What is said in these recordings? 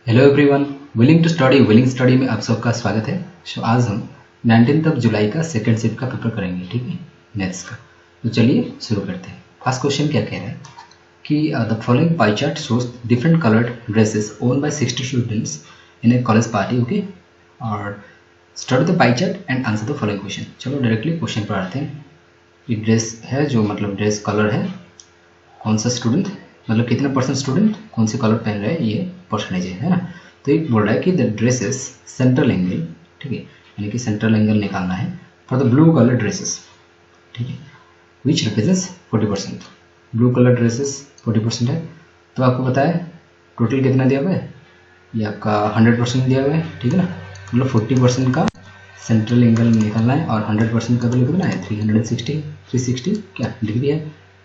Hello everyone, willing to study willing study में आप सबका स्वागत है। आज हम 19 जुलाई का सेकंड शिफ्ट का पेपर करेंगे, ठीक है, मैथ्स का। तो चलिए शुरू करते हैं। फर्स्ट क्वेश्चन क्या कह रहा है कि the following pie chart shows different coloured dresses owned by 60 students in a college party, okay. और study the pie chart and answer the following question. चलो डायरेक्टली क्वेश्चन पर आते हैं। ये ड्रेस है, जो मतलब ड्रेस कलर है, कौन सा स्टूडेंट मतलब कितना परसेंट स्टूडेंट कौन से कलर पहन रहे हैं, ये परसेंटेज है ना। तो ये बोल रहा है कि द ड्रेसेस सेंट्रल एंगल, ठीक है, यानी कि सेंट्रल एंगल निकालना है for the blue colour dresses, ठीक है, विच रिप्रेजेंट्स 40%। ब्लू कलर ड्रेसेस 40% है। तो आपको पता है टोटल कितना दिया हुआ है, ये आपका 100% दिया हुआ है, ठीक है ना। मतलब 40% का सेंट्रल एंगल निकालना है और 100% का वैल्यू कितना है 360 क्या डिग्री है।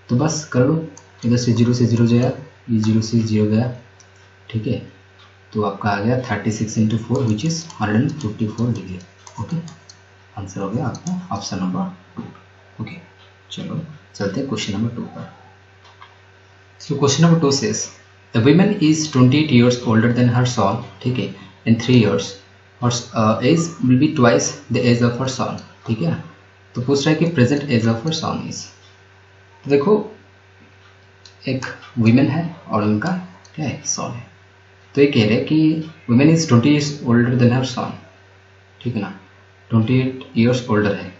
तो बस कर लो, इधर से 0 से 0 गया, ये 0 से 0 गया, ठीक है। तो आपका आ गया 36 × 4 which is 154 degree, okay. Answer हो गया आपका ऑप्शन नंबर 2, ओके। चलो चलते हैं क्वेश्चन नंबर 2 पर। So question number 2 says the women is 28 years older than her son, ठीक है, इन 3 years और age will be twice the age of her son, ठीक है। तो पूछ रहा है कि present age of her son is. तो देखो एक वीमेन है और उनका क्या है, सन है। तो ये कह रहे हैं कि women is 20 years older than her son, ठीक है ना, 28 years older है।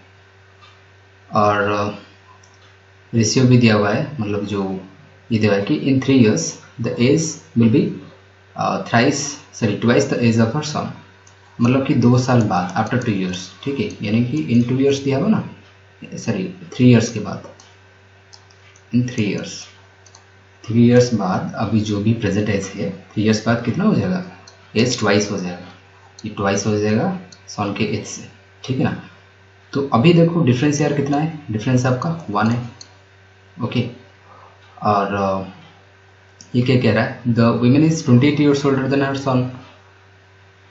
और रेशियो भी दिया हुआ है, मतलब जो ये दिया हुआ है कि in 3 years the age will be twice the age of her son, मतलब कि 2 साल बाद आफ्टर 2 years, ठीक है, यानी कि इन 2 years दिया हुआ ना, 3 years के बाद, इन 3 years बाद अभी जो भी प्रेजेंट एज है 3 years बाद कितना हो जाएगा, एज ट्वाइस हो जाएगा, ये ट्वाइस हो जाएगा सन के एज से, ठीक है ना। तो अभी देखो डिफरेंस यार कितना है, डिफरेंस आपका 1 है, ओके। और ये क्या कह रहा है, the women is 28 years older than her son,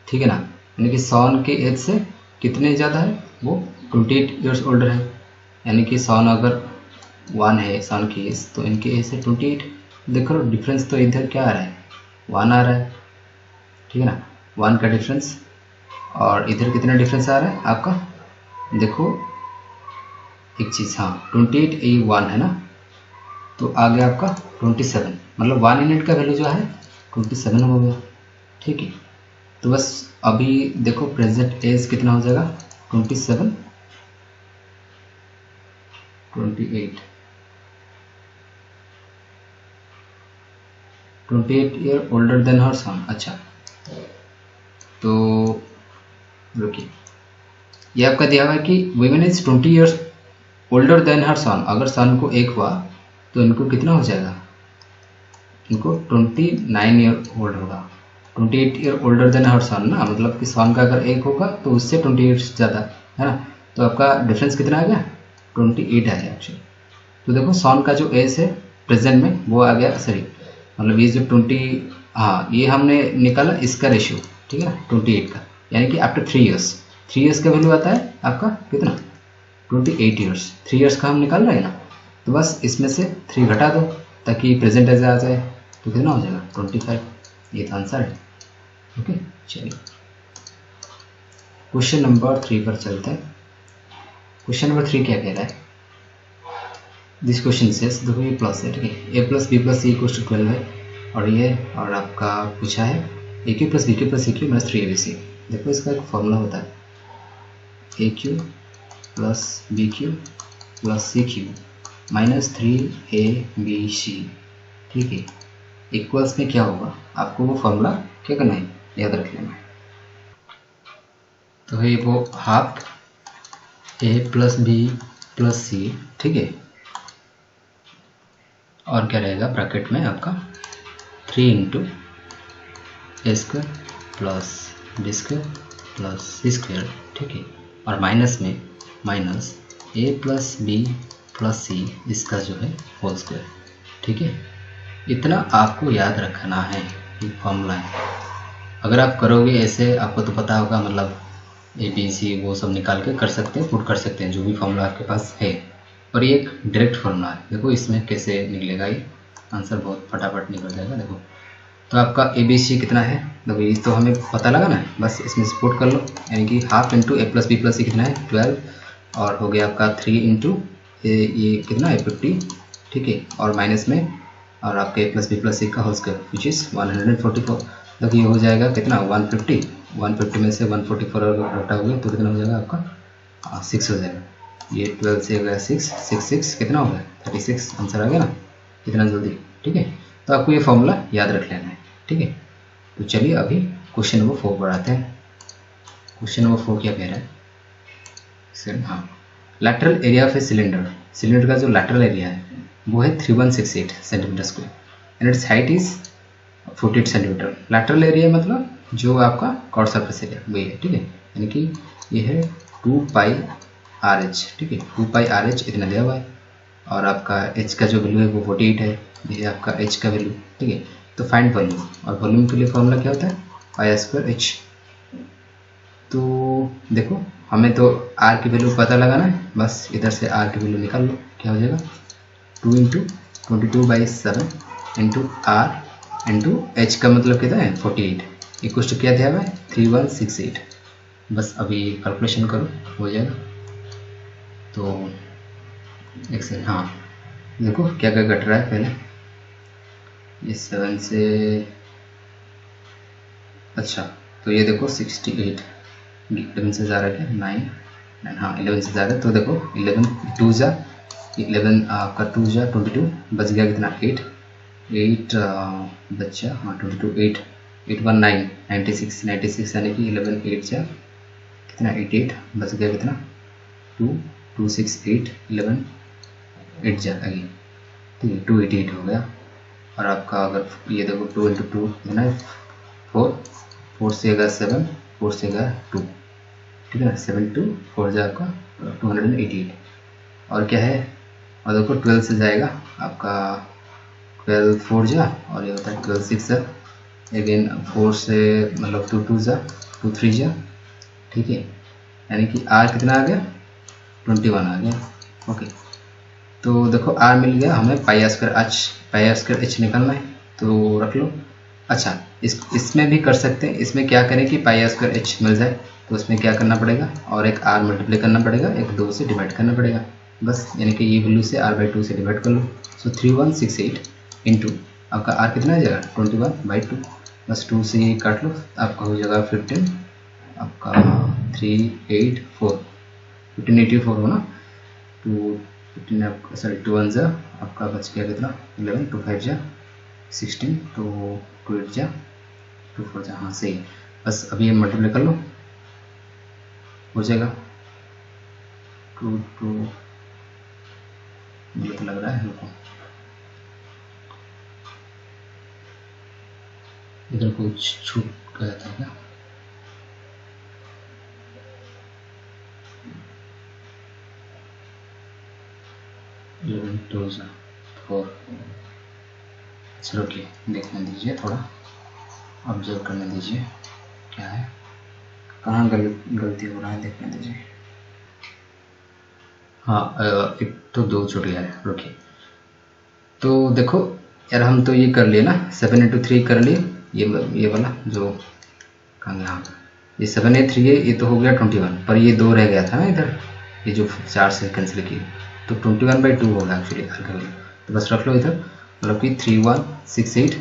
ठीक है ना, यानी कि सन के एज से कितने ज़्यादा है, वो 28 years older है। यानी कि सन अगर 1 है सन की एज, तो इनके एज से 28। देखो डिफरेंस तो इधर क्या आ रहा है, 1 आ रहा है, ठीक है ना, 1 का डिफरेंस। और इधर कितना डिफरेंस आ रहा है आपका, देखो एक चीज़, हाँ 28 ये 1 है ना, तो आ गया आपका 27, मतलब 1 यूनिट का वैल्यू जो है 27 हो गया, ठीक है। तो बस अभी देखो प्रेजेंट एज कितना हो जाएगा 27, 28 year older than her son. अच्छा तो रुकिए, ये आपका दिया हुआ है कि women is 20 years older than her son. अगर सन को 1 हुआ तो इनको कितना हो जाएगा, इनको 29 ईयर ओल्ड होगा, 28 ईयर ओल्डर देन हर सन ना, मतलब कि सन का अगर 1 होगा तो उससे 28 ज़्यादा है ना। तो आपका डिफरेंस कितना आ गया, 28 आ गया एक्चुअली। तो देखो सन का जो एज है प्रेजेंट में वो आ गया, मतलब ये जो 20, हाँ ये हमने निकाला इसका रेशियो, ठीक है ना, 28 का, यानी कि आफ्टर 3 years का वैल्यू आता है आपका कितना, 28 years। 3 years का हम निकाल रहे हैं ना, तो बस इसमें से 3 घटा दो ताकि प्रेजेंट एज आ जाए, तो कितना हो जाएगा 25। ये तो आंसर है, ओके। चलिए क्वेश्चन नंबर 3 पर चलते हैं। क्वेश्चन नंबर 3 क्या कह रहा है, दिस क्वेश्चन सेस, देखो ये प्लस है, ठीक है, a + b + c = 12 है, और ये और आपका पूछा है a³ + b³ + c³ - 3abc। देखो इसका एक फॉर्मूला होता है a³ + b³ + c³ - 3abc, ठीक है। इक्वल्स में क्या होगा, आपको वो फॉर्मूला क्या करना है, याद रख लेना है। तो ये वो हाफ a + b + c, ठीक है, और क्या रहेगा ब्रैकेट में आपका 3 × a² + b² + c², ठीक है, और माइनस में माइनस a + b + c इसका जो है होल स्क्वायर, ठीक है। इतना आपको याद रखना है, ये फॉर्मूला है। अगर आप करोगे ऐसे, आपको तो पता होगा, मतलब ए बी सी वो सब निकाल के कर सकते हैं, पुट कर सकते हैं जो भी फॉर्मूला आपके पास है। और ये एक डायरेक्ट फॉर्मूला है, देखो इसमें कैसे निकलेगा, ये आंसर बहुत फटाफट निकल जाएगा। देखो तो आपका ABC कितना है, तो ये तो हमें पता लगा ना, बस इसमें सपोर्ट कर लो, यानी कि half into A plus B plus C कितना है 12, और हो गया आपका 3 इंटू ये कितना है 50, ठीक है, और माइनस में और आपके A plus B plus C का होल स्क्वायर विच इज़ 144। तो ये हो जाएगा कितना 150 में से 144 हटाओगे तो कितना हो जाएगा आपका 6 हो जाएगा। ये 12 से हो गया 6 कितना हो गया 36, आंसर आ गया ना इतना जल्दी, ठीक है। तो आपको ये फॉर्मूला याद रख लेना है, ठीक है। तो चलिए अभी क्वेश्चन नंबर 4 पर आते हैं। क्वेश्चन नंबर 4 क्या कह रहा है सर, हाँ, lateral area of a cylinder का जो लैटरल एरिया है वो है 3168 centimetre square and it's height is 48 centimetre. Lateral area मतलब जो आपका कॉर्ड सरफेस एरिया वही है, ठीक है, यानी कि ये है 2 पाई RH, ठीक है, 2 पाई RH इतना दिया हुआ है, और आपका H का जो वैल्यू है वो 48 है, ये आपका H का वैल्यू, ठीक है। तो फाइंड वॉल्यूम, और वॉल्यूम के लिए फॉर्मूला क्या होता है पाई स्क्वायर H। तो देखो हमें तो R की वैल्यू पता लगाना है, बस इधर से R की वैल्यू निकाल लो, क्या हो जाएगा 2 into 22/7 into R into H का मतलब कितना है 48, इक्वल टू क्या दिया हुआ है 3168। बस अभी कैलकुलेशन करो हो जाएगा। तो एक सेकंड, हाँ देखो क्या क्या घट रहा है, पहले ये 7 से, अच्छा तो ये देखो 68, 11 से जा रहा है क्या 9, हाँ 11 से जा रहा है, तो देखो 11 2 जा 11 आपका 2 जा 22, बच गया कितना 8 बच्चा, हाँ 22 8 8 1 9 96 यानी कि 11 8 जा कितना 88, बच गया कितना 2 2 6 8 11 8 जा अगेन, ठीक है 288 हो गया। और आपका अगर ये देखो 2 इंटू 2 कितना है 4 से गया 7, 4 से गया 2, ठीक है ना, 7 2 4 जा आपका 288। और क्या है, और देखो 12 से जाएगा आपका 12 4 जा, और ये होता है 12 6 जा, अगेन 4 से मतलब 2 2 जा 2 3 जा, ठीक है, यानी कि R कितना आ गया 21 आ गया, ओके। तो देखो R मिल गया हमें पाई स्क्वायर H निकालना है, तो रख लो। अच्छा इसमें भी कर सकते हैं, इसमें क्या करें कि पाई स्क्वायर H मिल जाए, तो इसमें क्या करना पड़ेगा और एक R मल्टीप्लाई करना पड़ेगा, एक 2 से डिवाइड करना पड़ेगा, बस यानी कि ये वैल्यू से R/2 से डिवाइड कर लो। सो 3168 इंटू आपका R कितना आ जाएगा 21/2, बस 2 से ये काट लो, आपका हो जाएगा 15, आपका 384 1584 हो ना, 2 15 आपका सॉरी 2 1 जा आपका बच गया कितना 11 2 5 जा 16 तो 2 8 जा 2 4 जा, हाँ सही है। बस अभी ये मल्टीप्लाई कर लो हो जाएगा 2 2, मुझे तो लग रहा है रुको इधर कुछ छूट गया था क्या, चलो ओके, देखने दीजिए, थोड़ा ऑब्जर्व करने दीजिए क्या है, कहाँ गलती हो रहा है देखने दीजिए। हाँ एक तो 2 छूट गया है, रुकिए। तो देखो यार हम तो ये कर लिए ना 7 इंटू 3 कर लिए, ये वाला जो कहाँ गया, हाँ ये 7 है 3 है, ये तो हो गया 21, पर ये 2 रह गया था ना इधर, ये जो 4 से कैंसिल किए, तो 21/2 होगा एक्चुअली हल्का, तो बस रख लो इधर, मतलब कि 3168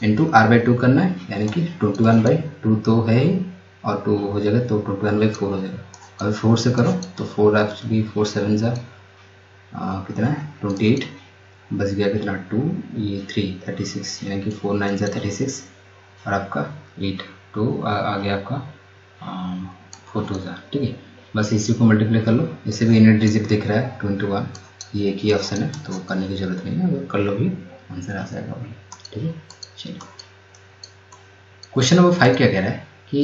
इंटू R/2 करना है, यानी कि 21/2 तो है ही, और 2 हो जाएगा तो 21/4 हो जाएगा। अगर 4 से करो तो 4 एक्चुअली 4 7 जा कितना है 28, बच गया कितना 2 ये 3 36, यानी कि 4 9 जा 36, और आपका 8 तो आ गया आपका 4 2 जा, ठीक है। बस इसी को मल्टीप्लाई कर लो, इसे भी यूनिट डिजिट दिख रहा है 21, ये एक ही ऑप्शन है तो करने की जरूरत नहीं है, अगर कर लो भी आंसर आ जाएगा, ठीक है। चलिए क्वेश्चन नंबर 5 क्या कह रहा है कि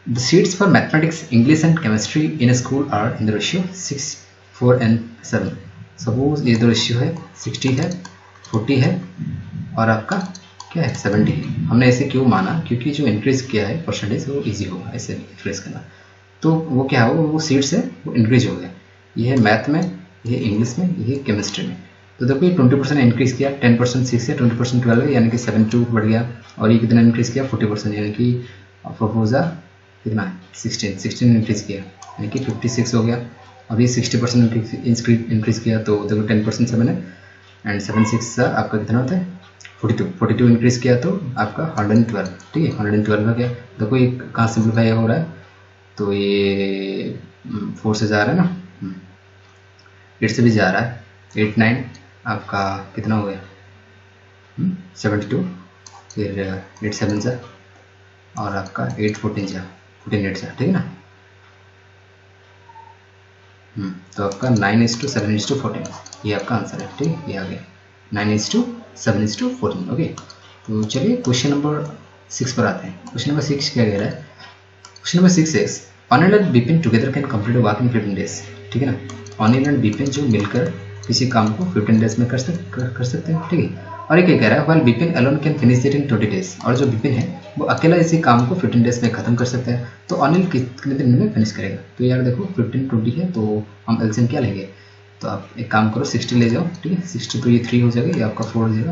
the seats for mathematics English and chemistry in school are in the ratio 6 4 and 7। Suppose ये तो रेशियो है 60 है 40 है और आपका क्या है 70 है। हमने ऐसे क्यों माना, क्योंकि जो इंक्रीज किया है परसेंटेज वो इजी होगा ऐसे इंक्रीज करना, तो वो क्या होगा वो सीट्स है वो इंक्रीज हो गया, ये है मैथ में, ये इंग्लिश में, ये केमिस्ट्री में। तो देखो ये 20% इंक्रीज़ किया, 10% 6 है, 20% 12 है, यानी कि 72 बढ़ गया। और ये कितना इंक्रीज़ किया 40%, यानी कि 4 कितना है 16 इंक्रीज़ किया, यानी कि 56 हो गया। और ये 60% इंक्रीज़ किया, तो देखो 10% 7 है एंड 7 6 आपका कितना होता है 42 इंक्रीज़ किया तो आपका 112, ठीक है 112 हो गया। देखो ये कहाँ सिंप्लीफाई हो रहा है, तो ये 4 से जा रहा है ना, 8 से भी जा रहा है, 8 9 आपका कितना हो गया 72, फिर 8 7 जा और आपका 8 14 जा 14 8 जा, ठीक है ना। तो आपका 9:7:14 ये आपका आंसर है, ठीक है, ये आ गया 9:7:14। ओके, तो चलिए क्वेश्चन नंबर 6 पर आते हैं। क्वेश्चन नंबर 6 क्या कह रहा है? क्वेश्चन नंबर 6 है Anil and Bipin together can complete work in 15 days, ठीक है ना। अनिल एंड बिपिन जो मिलकर किसी काम को 15 डेज में कर सकते हैं, ठीक है। और ये क्या कह रहा है, while Bipin alone can finish it in 20 days, और जो बिपिन है वो अकेला इसी काम को 15 डेज में खत्म कर सकता है, तो अनिल कितने दिन में फिनिश करेगा? तो यार देखो 15 20 है, तो हम एलसीएम क्या लेंगे, तो आप एक काम करो 60 ले जाओ, ठीक है। 60 तो ये 3 हो जाएगा, ये आपका 4 हो जाएगा।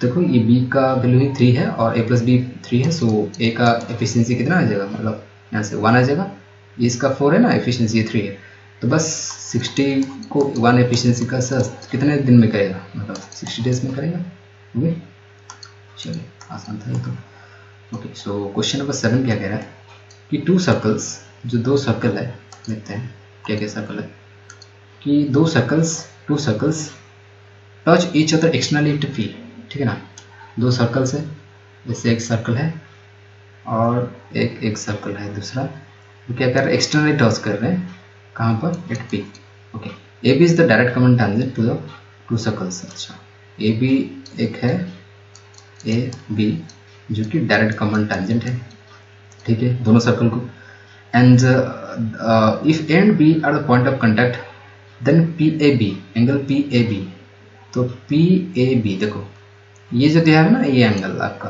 देखो ये बी का वैल्यू ही 3 है और a प्लस बी 3 है, सो ए का एफिशिएंसी कितना आ जाएगा, मतलब यहाँ से 1 आ जाएगा। इसका 4 है ना, एफिशिएंसी 3 है, तो बस 60 को 1 एफिशिएंसी का सर कितने दिन में करेगा, मतलब 60 डेज में करेगा। ओके चलिए आसान था ये तो। ओके सो क्वेश्चन नंबर 7 क्या कह रहा है कि 2 सर्कल्स, जो 2 सर्कल है, देखते हैं क्या क्या सर्कल है, कि 2 circles touch each other externally to P, ठीक है ना। 2 सर्कल्स है, जैसे एक सर्कल है और एक सर्कल है दूसरा, तो क्या कर रहे हैं, एक्सटर्नली टच कर रहे हैं, कहाँ पर, at P. Okay, A B is the direct common tangent to the 2 circles. अच्छा ए बी एक है, ए बी जो कि डायरेक्ट कॉमन टेंजेंट है, ठीक है, दोनों सर्कल को। And if A and B are the point of contact then P A B, angle P A B, तो पी ए बी देखो ये जो दिया है ना, ये एंगल आपका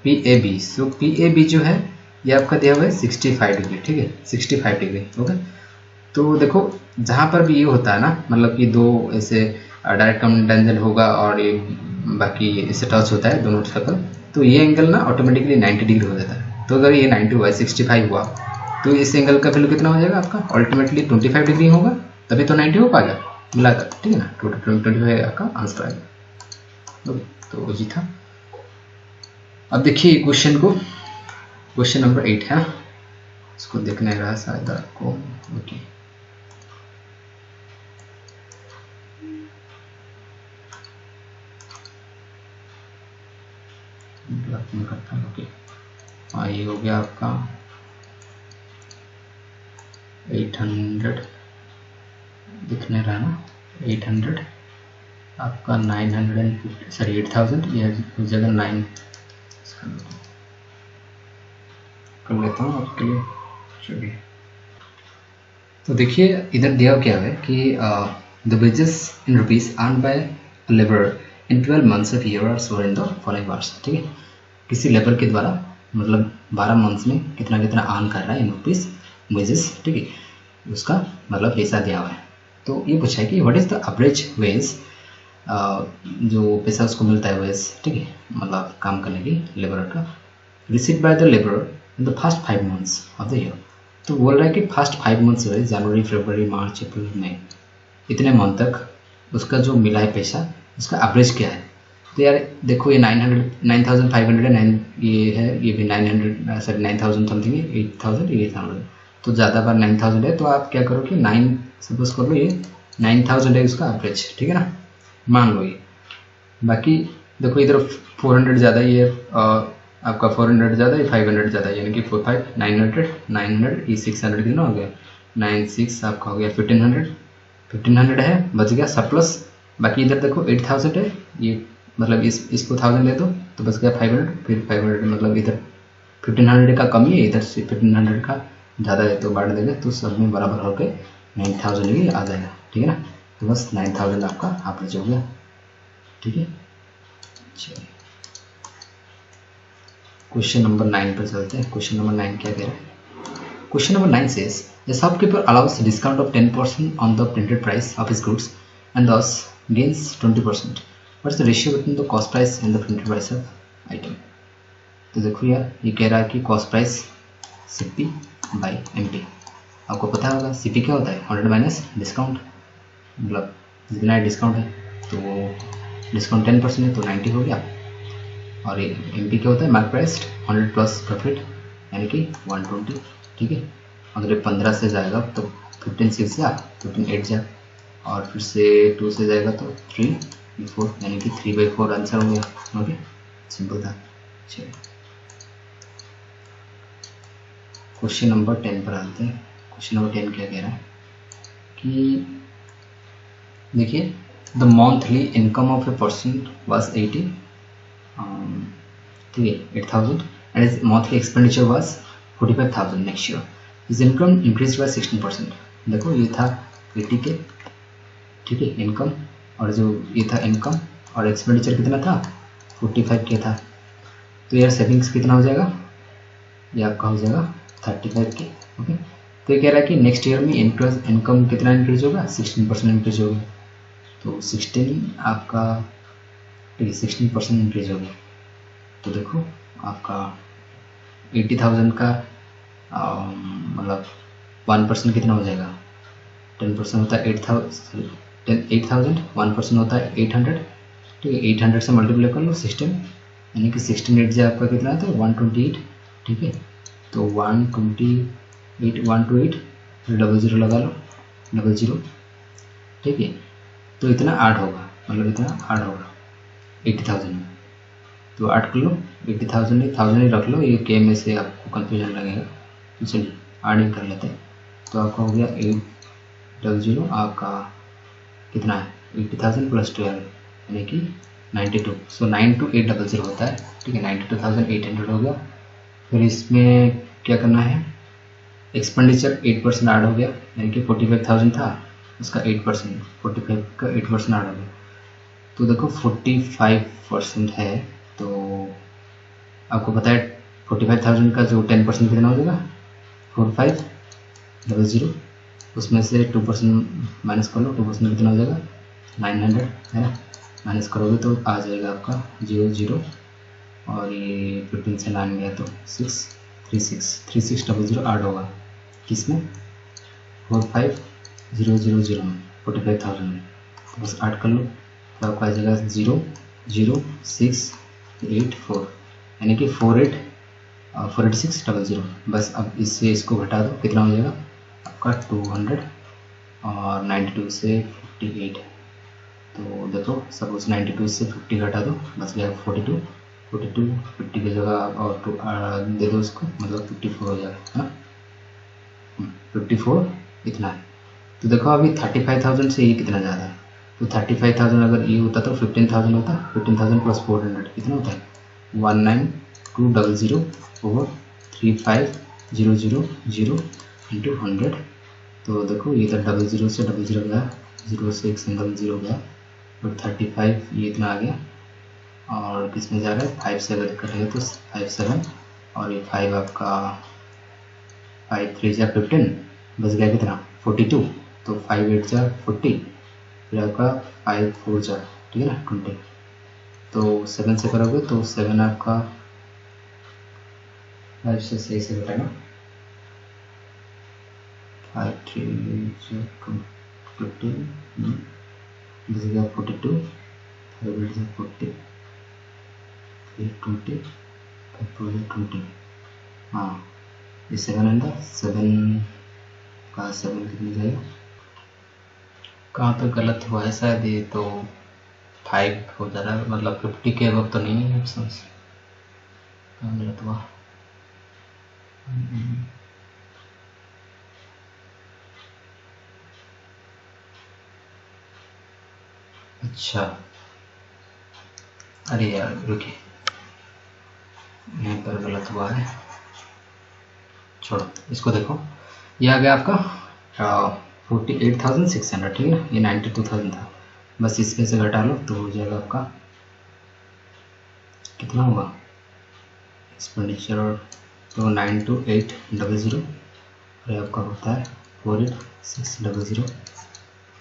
P A B, so P A B जो है ये आपका दिया हुआ है 65 डिग्री, ठीक है 65 डिग्री। ओके, तो देखो जहाँ पर भी ये होता है ना, मतलब कि दो ऐसे डायरेक्ट कॉमन टेंजेंट होगा और ये बाकी इससे टच होता है दोनों सर्कल, तो ये एंगल ना ऑटोमेटिकली 90 डिग्री हो जाता है। तो अगर ये 90 हुआ, 65 हुआ, तो इस एंगल का वैल्यू कितना हो जाएगा आपका, अल्टीमेटली 25 डिग्री होगा, तभी तो 90 हो पाएगा मिलाकर, ठीक है ना। 25 आपका आंसर आएगा। तो जी था। अब देखिए क्वेश्चन को, क्वेश्चन नंबर 8 है, इसको देखना रहा शायद आपको। ओके करता हूँ। ओके हाँ, ये हो गया आपका 800 दिखने रहा ना, 800 आपका 950 सॉरी 8000, ये जगह 9 कर लेता हूँ आपके लिए। चलिए तो देखिए इधर दिया क्या है कि the wages in rupees earn by labour in 12 months of year are shown in the following bars, ठीक है। किसी लेबर के द्वारा मतलब 12 मंथ्स में कितना कितना अर्न कर रहा है इन रुपीज वेजेस, ठीक है, उसका मतलब पैसा दिया हुआ है। तो ये पूछा है कि what is the average wage, जो पैसा उसको मिलता है वेज, ठीक है, मतलब काम करने की लेबर का, receive by the labour in the first 5 months of the year. तो बोल रहा है कि फर्स्ट 5 months है, जनवरी फरवरी मार्च अप्रैल मई, इतने मंथ तक उसका जो मिला है पैसा, उसका एवरेज क्या है। तो यार देखो ये 9500 है, ये है, ये भी 900 सॉरी 9000 समथिंग है, 8000 ये 8000, तो ज़्यादा बार 9000 है, तो आप क्या करो कि 9 सपोज कर लो ये 9000 है उसका एवरेज, ठीक है ना, मान लो ये। बाकी देखो इधर 400 ज़्यादा, ये आपका 400 ज़्यादा, ये 500 ज़्यादा, यानी कि 45 900 ये 600 कितना हो गया 96 आपका हो गया 1500 है, बच गया सरप्लस। बाकी इधर देखो 8000 है, ये मतलब इसको 1000 ले दो तो बच गया 500, फिर 500 मतलब इधर 1500 का कमी है, इधर से 1500 का ज़्यादा है, तो बांट देंगे तो सब में बराबर होकर 9000 ही आ जाएगा, ठीक है ना। तो बस 9000 आपका एवरेज हो गया, ठीक है। चलिए क्वेश्चन नंबर 9 पर चलते हैं। क्वेश्चन नंबर 9 क्या कह रहा है? Question number 9 says a shopkeeper allows a discount of 10% on the printed price of his goods and thus gains 20%. What's the ratio between the cost price and the printed price of item? तो देखो यार, ये कह रहा है कि cost price CP by MP। आपको पता होगा CP क्या होता है, 100 माइनस डिस्काउंट, मतलब जितना डिस्काउंट है तो डिस्काउंट 10% है तो 90 हो गया। और ये MP क्या होता है, मार्क प्राइस 100 प्लस प्रॉफिट यानी कि 120। ठीक है, अगर ये 15 से जाएगा तो 15 6 जा 15 8 जा, और फिर से 2 से जाएगा तो 3 4 यानी कि 3/4 आंसर हो गया। ओके, सिंपल था। चलिए क्वेश्चन नंबर 10 पर आते हैं। क्वेश्चन नंबर 10 क्या कह रहा है कि देखिए, the monthly income of a person was 80, ठीक है 8,000, and his monthly expenditure was 45,000 next year. His income increase by 16%। देखो ये था 80 के, ठीक है इनकम, और जो ये था इनकम और एक्सपेंडिचर कितना था 45 के था। तो यार सेविंग्स कितना हो जाएगा, ये आपका हो जाएगा 35 के। ओके, तो ये कह रहा है कि नेक्स्ट ईयर में इनकम कितना इंक्रीज होगा, 16% इंक्रीज होगा। तो 16 आपका, ठीक है 16% इंक्रीज होगा। तो देखो आपका 80,000 का मतलब 1% कितना हो जाएगा, 10% होता है 8,000, 8,000 1% होता है 800। ठीक है, 800 से मल्टीप्लाई कर लो 16, यानी कि 16 8 आपका कितना आता है 128। ठीक है, तो 128 128 फिर 00 लगा लो 00। ठीक है, तो इतना 8 होगा, मतलब इतना 8 होगा 80,000 में। तो 8 कर लो, 80,000 नहीं 1000 ही रख लो, ये के में से आपको कंफ्यूजन लगेगा। तो चलिए 8 ही कर लेते हैं। तो आपका हो गया 800, आपका कितना है 80,000 प्लस 12 यानी कि 92। सो 92,800 होता है। ठीक है, 92,800 हो गया। फिर इसमें क्या करना है, एक्सपेंडिचर 8% ऐड हो गया, यानी कि 45,000 था उसका 8%, 45 का 8% ऐड हो गया। तो देखो 45% है, तो आपको पता है 45,000 का जो 10% कितना हो जाएगा 4500, उसमें से 2% माइनस कर लो, 2% कितना हो जाएगा 900 है ना, माइनस करोगे तो आ जाएगा आपका 00, और ये 15 से 9 गया तो 3600 ऐड होगा किसमें 45,000 में 45,000 में। तो बस ऐड कर लो तो आपका आ जाएगा 00684 यानी कि 48600। बस अब इससे इसको घटा दो, कितना हो जाएगा आपका 200 और 92 से 58। तो देखो सपोज 92 से 50 घटा दो, बस गया 42, 50 की जगह और 2 दे दो उसको, मतलब 54 हो जाएगा, है ना 54 इतना है। तो देखो अभी 35,000 से ये कितना ज़्यादा है, तो 35,000 अगर ये होता तो 15,000 होता, 15,000 प्लस 400 कितना होता है 19200 ओवर 35,000 इंटू 100। तो देखो ये तो 00 से 00 गया, 0 से एक सिंगल 0 गया, और 35 ये इतना आ गया, और किस में जा रहा है 5 से अगर कटेगा तो 5 7, और ये 5 आपका 5 3 जा 15, बच गया कितना 42। तो 5 8 जा 40, फिर आपका 5 4 जा, ठीक है ना 20। तो 7 से करोगे तो 7 आपका 5 से सही से घटाना, 5 3 15 बच गया 42, 5 8 जा 40, फिर 20, 5 4 जा 20। हाँ ये 7 अंदर 7 का 7 कितनी जाएगा, कहाँ पे गलत हुआ है शायद, ये तो 5 हो जा रहा है, मतलब 50 के अब तो नहीं है ऑप्शन, कहाँ गलत हुआ। अच्छा अरे यार रुकिए, यहाँ पर गलत हुआ है, छोड़ो इसको। देखो ये आ गया आपका 48,600, ठीक है ना, ये 92,000 था, बस इसमें से घटा लो तो हो जाएगा आपका कितना होगा एक्सपेंडिचर, तो 92,800, और आपका होता है 48,600।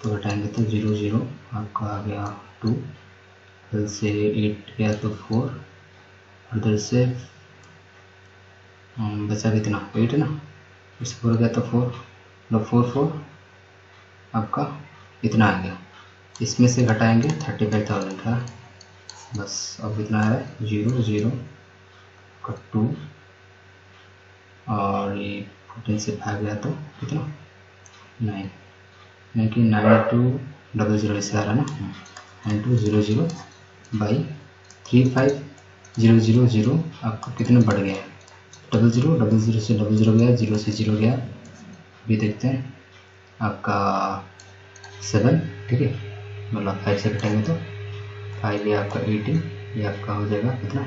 तो घटाएंगे तो 0 0 आपका आ गया 2, इधर से 8 गया तो 4, और इधर से बचा कितना 8 है ना, इस 4 गया तो 4, मतलब 4 4 आपका इतना आ गया। इसमें से घटाएंगे 35,000 का, बस अब इतना आ रहा है 0 0 का 2, और ये 14 से भाग गया तो कितना 9, यानी कि 9200 इससे आ रहा है ना, 9200 बाई 35,000 आपका कितने बढ़ गया है, 00 00 से 00 गया, 0 से 0 गया, अभी देखते हैं आपका 7, ठीक है, मतलब 5 से घटाएंगे तो 5 ये आपका 18, ये आपका हो जाएगा कितना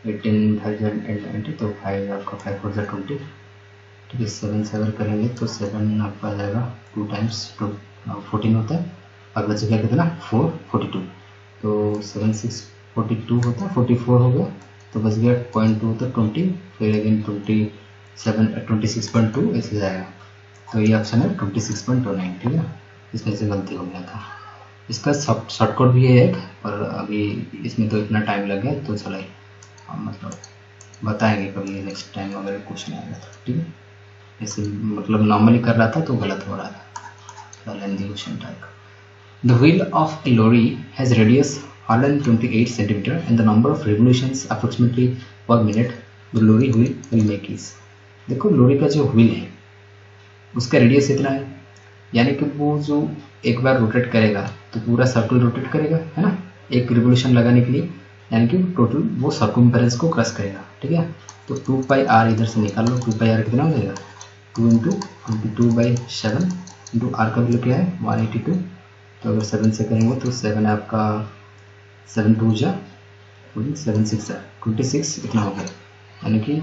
18,090, तो 5 आपका 5 4 20, ठीक है। 7 से अगर करेंगे तो 7 आपका आ जाएगा 2 टाइम्स 2 14 होता है, और बच गया कितना 4 42, तो 7 6 42 होता है, 44 हो गया, तो बच गया 0.2 होता है 20, फिर अगेन 26.2 ऐसे जाएगा, तो ये ऑप्शन है 26.29, ठीक है। इसमें से गलती हो गया था। इसका शॉर्टकट भी है एक, पर अभी इसमें तो इतना टाइम लग गया, तो चलो मतलब बताएंगे कभी नेक्स्ट टाइम अगर क्वेश्चन आएगा तो, ठीक है। ऐसे मतलब नॉर्मली कर रहा था तो गलत हो रहा था, lengthy question type. The wheel of a lorry has radius 128 cm and the number of revolutions approximately per minute the lorry wheel will make is। देखो लोरी का जो व्हील है उसका रेडियस इतना है, यानी कि वो जो एक बार रोटेट करेगा तो पूरा सर्कल रोटेट करेगा, है ना, एक रिवोल्यूशन लगाने के लिए, यानी कि टोटल वो सर्कमफेरेंस को क्रॉस करेगा, ठीक है। तो 2 पाई आर इधर से निकाल लो, 2 पाई आर कितना हो जाएगा 2 इंटू 22/7 इंटू आर का वैल्यू क्या है 182, तो अगर 7 से करेंगे तो 7 आपका 7 2 जा 7 6 जा 26 इतना हो गया, यानी कि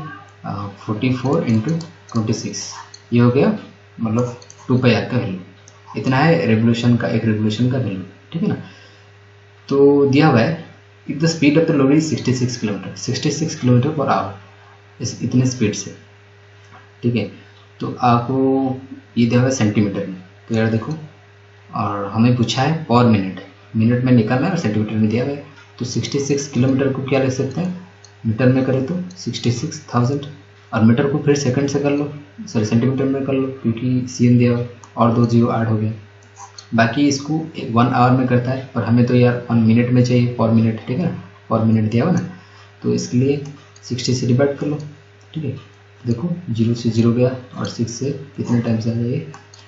44 इंटू 26 ये हो गया, मतलब 2 पाई आर का वैल्यू इतना है रेवोल्यूशन का, एक रेवोल्यूशन का वैल्यू, ठीक है ना। तो दिया हुआ है if the speed of the lorry 66 kilometre per hour, इस इतने स्पीड से, ठीक है। तो आपको ये दिया हुआ है सेंटीमीटर में, तो यार देखो, और हमें पूछा है पर मिनट में निकालना है और सेंटीमीटर में दिया हुआ है, तो 66 किलोमीटर को क्या लिख सकते हैं मीटर में करें तो 66,000, और मीटर को फिर सेकंड से कर लो, सॉरी सेंटीमीटर में कर लो क्योंकि सीएम दिया हुआ और 2 0 ऐड हो गया। बाकी इसको 1 आवर में करता है, पर हमें तो यार 1 मिनट में चाहिए पर मिनट, ठीक है ना, पर मिनट दिया हुआ ना, तो इसके लिए 60 से डिवाइड कर लो, ठीक है। देखो 0 से 0 गया और 6 से कितने टाइम्स आ जाएगा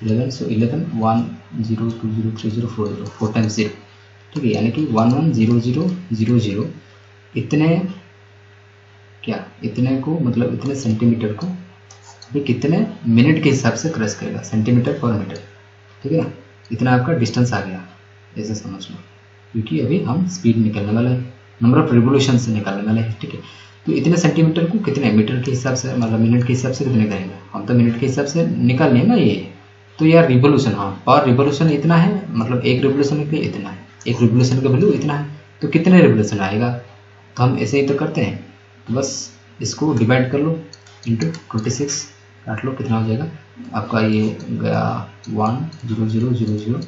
11, सो 11 1 0 2 0 3 0 4 0 4 टाइम्स 0, ठीक है, यानी कि 110000 इतने क्या, इतने को मतलब इतने सेंटीमीटर को अभी कितने मिनट के हिसाब से क्रॉस करेगा, सेंटीमीटर पर मीटर, ठीक है ना। इतना आपका डिस्टेंस आ गया, ऐसे समझ लो, क्योंकि अभी हम स्पीड निकालने वाला है, नंबर ऑफ रिवोल्यूशन से निकालने वाले हैं, ठीक है। तो इतने सेंटीमीटर को कितने मीटर के हिसाब से, मतलब मिनट के हिसाब से कितने करेंगे, हम तो मिनट के हिसाब से निकालने हैं ना ये, तो यार रिवोल्यूशन, हाँ पर रिवोल्यूशन इतना है, मतलब एक रिवोल्यूशन के इतना है, एक रिवोल्यूशन का वैल्यू इतना है, तो कितने रिवोल्यूशन आएगा, तो हम ऐसे ही तो करते हैं, तो बस इसको डिवाइड कर लो इंटू 26 काट लो, कितना हो जाएगा आपका, ये गया 10000,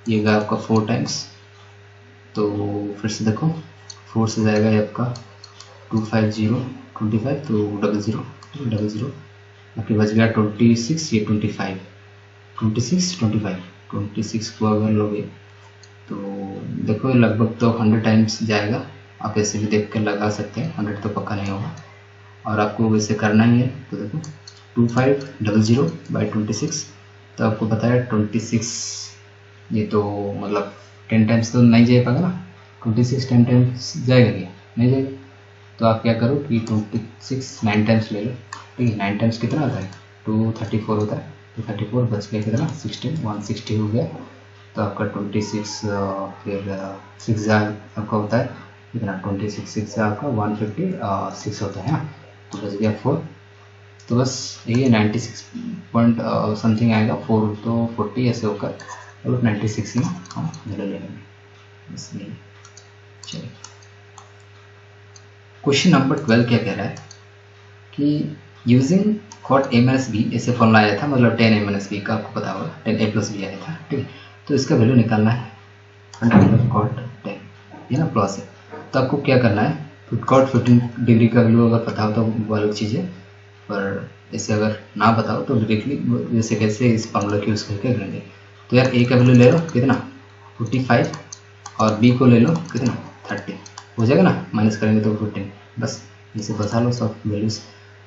ये गया आपका 4 टाइम्स, तो फिर से देखो 4 से जाएगा ये आपका 250 तो 00 बाकी बच गया 26, ये 26 को अगर लोगे तो देखो लगभग तो 100 टाइम्स जाएगा, आप ऐसे भी देख कर लगा सकते हैं, 100 तो पक्का नहीं होगा, और आपको वैसे करना ही है, तो देखो 2500/26, तो आपको पता है 26, ये तो मतलब 10 टाइम्स तो नहीं जा पाएगा ना, 26 10 टाइम्स जाएगा क्या, नहीं जाएगा, तो आप क्या करो कि 26 9 टाइम्स ले लो, ठीक है। 9 टाइम्स कितना होता है 234 होता है, तो 34 बच गया कितना 16 160 हो गया, तो आपका 26 फिर 6 आपका होता है कितना 26 6 आपका 156 होता है ना, तो बच गया 4, तो बस ये 96 पॉइंट समथिंग आएगा, 4 तो 40 ऐसे होकर, और 96 ही हम वैल्यू ले लेंगे, इसलिए चलिए। क्वेश्चन नंबर 12 क्या कह रहा है कि यूजिंग कॉट a - b ऐसे फॉर्मूला आया था, मतलब 10 a - b का आपको पता होगा, 10 a + b आया था, ठीक है। तो इसका वैल्यू निकालना है अंडर कॉट 10, ये ना प्लस है। तो आपको क्या करना है, कॉट 15 डिग्री का वैल्यू अगर पता हो तो वो अलग चीज़ है, पर इसे अगर ना बताओ तो डायरेक्टली जैसे कैसे इस फॉर्मूला की यूज़ करके करेंगे। तो यार ए का वैल्यू ले लो कितना 45 और बी को ले लो कितना 30, हो जाएगा ना, माइनस करेंगे तो 15, बस इसे बसा लो सब वैल्यूज।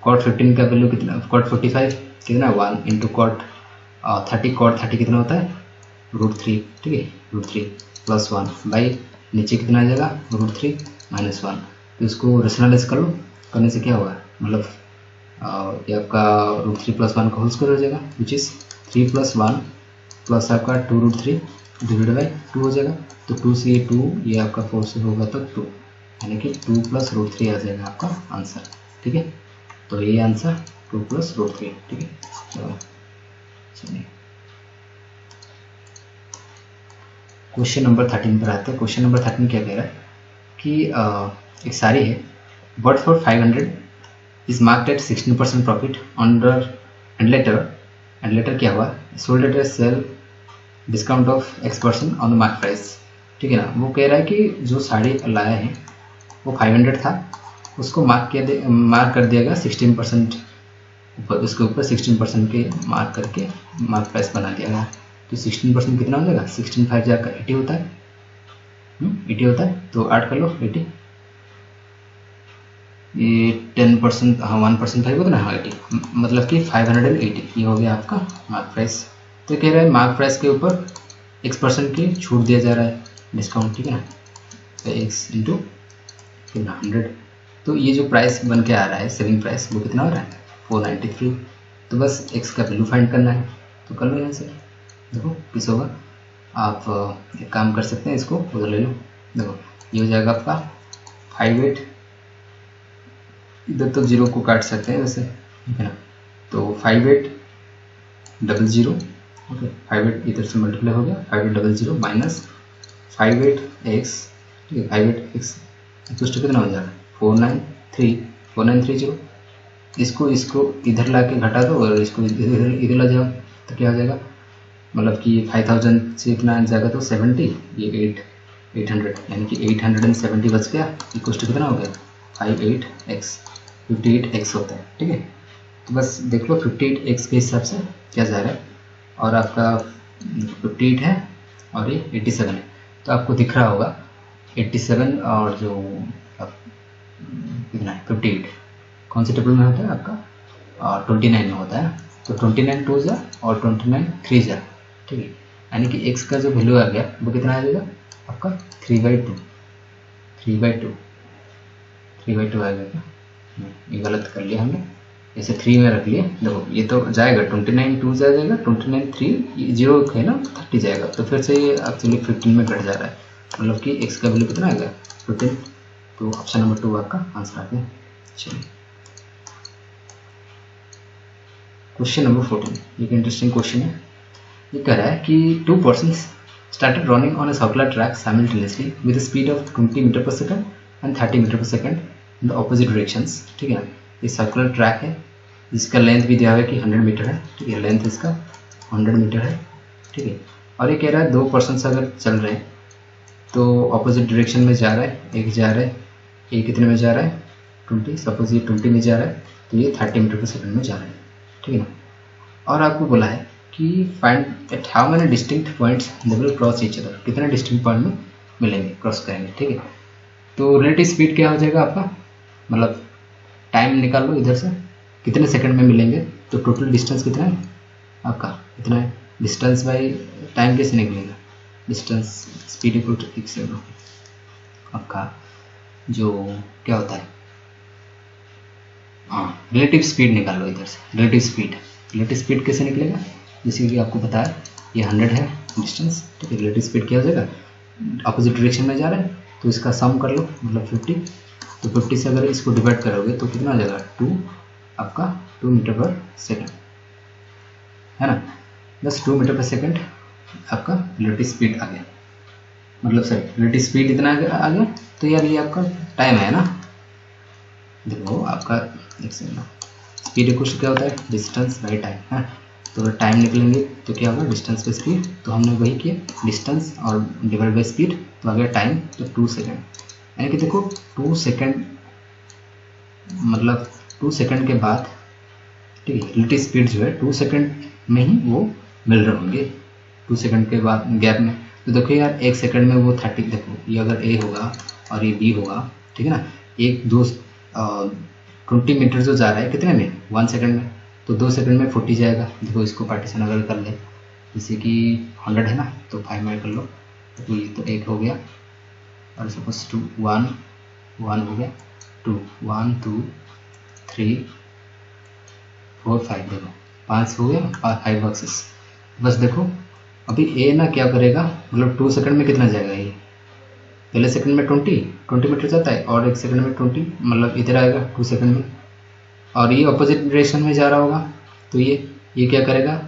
कॉट 15 का वैल्यू कितना, कॉट 45 कितना 1 इंटू कॉट 30, कॉट 30 कितना होता है √3, ठीक है √3 प्लस 1 बाई नीचे कितना आ जाएगा √3 माइनस 1। तो इसको रेशनलाइज कर लो, करने से क्या होगा, मतलब ये आपका √3 प्लस 1 का होल स्क्वायर हो जाएगा विच इज़ 3 प्लस 1 प्लस आपका 2√3 डिवाइड बाई 2 हो जाएगा। तो 2 से ये 2, ये आपका 4 से होगा तो 2, यानी कि 2 प्लस √3 आ जाएगा आपका आंसर, ठीक है। तो ये आंसर 2 प्लस √3, ठीक है। चलिए क्वेश्चन नंबर 13 पर आते हैं। क्वेश्चन नंबर 13 क्या कह रहा है कि एक साड़ी है but for 500 is marked at 16% profit under and later क्या हुआ sold at sale discount of X% on the mark price, ठीक है ना। वो कह रहा है कि जो साड़ी लाया है वो 500 था, उसको मार्क कर दिया गया 16% ऊपर, उसके ऊपर 16% के मार्क करके मार्क प्राइस बना दिया गया। तो 16% कितना हो जाएगा, 16 5 जाकर 80 होता है, 80 होता है। तो ऐड कर लो 80, ये 10%, हाँ 1% 5 होता ना, हाँ 80, मतलब कि 580 ये हो गया आपका मार्क प्राइस। तो कह रहा है मार्क प्राइस के ऊपर X% की छूट दिया जा रहा है, डिस्काउंट, ठीक है ना। तो X इंटू कितना 100, तो ये जो प्राइस बन के आ रहा है सेलिंग प्राइस वो कितना हो रहा है 493। तो बस X का वैल्यू फाइंड करना है, तो कर लो यहाँ से। देखो किस होगा, आप एक काम कर सकते हैं, इसको उधर ले लो। देखो ये हो जाएगा आपका 58, इधर तो जीरो को काट सकते हैं वैसे, ठीक है ना। तो 5800, ओके 58 इधर से मल्टीप्लाई हो गया 5800 माइनस 58x, ठीक है 58x इक्वल टू कितना हो जाएगा 4930। इसको इधर ला के घटा दो और इसको इधर ला जाओ तो क्या हो जाएगा, मतलब कि 5000 से कितना आ जाएगा तो 70, ये 800 यानी कि 870 बच गया, इक्वल टू कितना हो गया 58x होता है, ठीक है। तो बस देख लो 58x के हिसाब से क्या जा रहा है, और आपका 58 है और ये 87 है, तो आपको दिख रहा होगा 87 और जो कितना है 58 कौन से टेबल में होता है आपका 29 में होता है। तो 29 2 जा और 29 3 जा, ठीक है, यानी कि x का जो वैल्यू आ गया वो कितना आ जाएगा आपका 3/2 आ गया। ये गलत कर लिया हमने, इसे 3 में रख लिया। देखो ये तो जाएगा 29 2 जा जाएगा, 29 3 जीरो है ना 30 जाएगा, तो फिर से ये एक्चुअली 15 में घट जा रहा है, मतलब कि x का वैल्यू कितना आ गया 15। तो ऑप्शन नंबर 2 आपका आंसर आ गया। चलिए क्वेश्चन नंबर 14, एक इंटरेस्टिंग क्वेश्चन है। ये कह रहा है कि 2 persons started running on a circular track simultaneously with a speed of 20 metre पर सेकंड एंड 30 मीटर पर second in the opposite directions, ठीक है। ये सर्कुलर ट्रैक है जिसका लेंथ भी दिया हुआ है कि 100 मीटर है, ठीक है, लेंथ इसका 100 मीटर है, ठीक है। और ये कह रहा है 2 पर्सन्स अगर चल रहे हैं तो ऑपोजिट डायरेक्शन में जा रहा है, एक जा रहा है, एक कितने में जा रहा है 20, सपोज ये 20 में जा रहा है तो ये 30 मीटर पर सेकंड में जा रहा है, ठीक है ना। और आपको बोला है कि find at how many distinct points they will cross each other, कितने डिस्टिंक्ट पॉइंट में मिलेंगे, क्रॉस करेंगे, ठीक है। तो रिलेटिव स्पीड क्या हो जाएगा आपका, मतलब टाइम निकाल लो इधर से कितने सेकंड में मिलेंगे, तो टोटल डिस्टेंस कितना है आपका, कितना है डिस्टेंस बाई टाइम कैसे निकलेगा, distance speed equal to x आपका जो क्या होता है, हाँ रिलेटिव स्पीड निकाल लो इधर से। रिलेटिव स्पीड कैसे निकलेगा, जैसे कि आपको पता है ये 100 है डिस्टेंस, ठीक है। रिलेटिव स्पीड क्या हो जाएगा, अपोजिट डायरेक्शन में जा रहा है तो इसका सम कर लो, मतलब 50, तो 50 से अगर इसको डिवाइड करोगे तो कितना आ जाएगा 2 आपका 2 मीटर पर सेकंड, है ना। बस 2 मीटर पर सेकंड आपका रिलेटिव स्पीड आ गया, मतलब सर रिलेटिव स्पीड इतना आ गया। तो यार ये आपका टाइम है ना, देखो आपका एक सेकंड, स्पीड इक्वल क्या होता है डिस्टेंस बाई टाइम है, तो अगर टाइम निकलेंगे तो क्या होगा, डिस्टेंस पे स्पीड, तो हमने वही किया, डिस्टेंस और डिवाइड बाई स्पीड, तो आ गया टाइम, तो 2 सेकेंड। यानी कि देखो 2 सेकेंड मतलब 2 सेकेंड के बाद, ठीक है, रिलेटिव स्पीड जो है 2 सेकेंड में ही वो मिल रहे होंगे, 2 सेकेंड के बाद गैप में। तो देखो यार 1 सेकेंड में वो 30, देखो ये अगर ए होगा और ये बी होगा, ठीक है ना, एक दो 20 मीटर जो जा रहा है कितने में, 1 सेकेंड में, तो 2 सेकेंड में 40 जाएगा। देखो इसको पार्टीशन अगर कर ले, जैसे कि 100 है ना, तो 5 में कर लो, तो ये तो 1 हो गया, और सपोज 2 1 1 हो गया, 2 1 2 3 4 5, देखो 5 हो गया, 5 बॉक्सेस। बस देखो अभी ए ना क्या करेगा, मतलब 2 सेकंड में कितना जाएगा, ये पहले सेकंड में 20 मीटर जाता है, और 1 सेकंड में 20, मतलब इधर आएगा 2 सेकंड में, और ये अपोजिट डायरेक्शन में जा रहा होगा, तो ये क्या करेगा,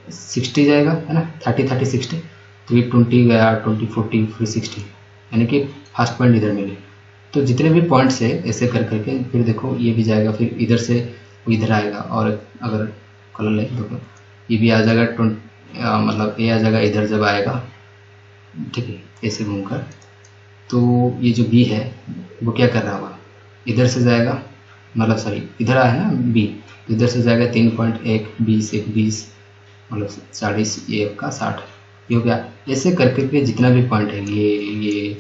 60 जाएगा, है ना, 30 30 60, तो ये 20 गया, 20 40 फिर 60, यानी कि फर्स्ट पॉइंट इधर मिले। तो जितने भी पॉइंट्स है ऐसे कर करके फिर देखो ये भी जाएगा, फिर इधर से वो इधर आएगा, और अगर कलर ले देखो ये भी आ जाएगा, मतलब ए आ जाएगा इधर जब आएगा, ठीक है, ऐसे घूमकर। तो ये जो बी है वो क्या कर रहा होगा, इधर से जाएगा, मतलब सॉरी इधर आया है ना बी, तो इधर से जाएगा 3.1 20 1 20, मतलब 40, ये आपका 60, ये हो गया। ऐसे करके के जितना भी पॉइंट है ये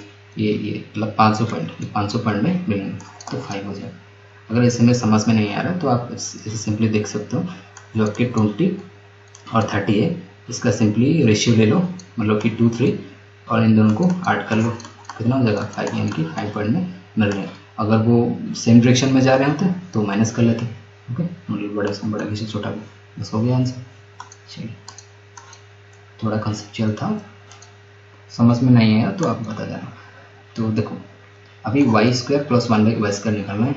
मतलब 500 पॉइंट, ये 500 पॉइंट में मिलेंगे, तो 5 हो जाएगा। अगर इसे में समझ में नहीं आ रहा तो आप इसे सिंपली देख सकते हो, जो आपके 20 और 30 है, इसका सिंपली रेशियो ले लो, मतलब कि 2 3, और इन दोनों को ऐड कर लो, कितना हो जाएगा 5, यानी कि 5 पॉइंट में मिल रहे हैं। अगर वो सेम डायरेक्शन में जा रहे होते तो माइनस कर लेते, ओके, मतलब बड़ा से बड़ा किसी छोटा, बस हो गया आंसर। चलिए, थोड़ा कंसेप्चुअल था, समझ में नहीं आया तो आप बता देना। तो देखो अभी y² प्लस 1/y² निकालना है,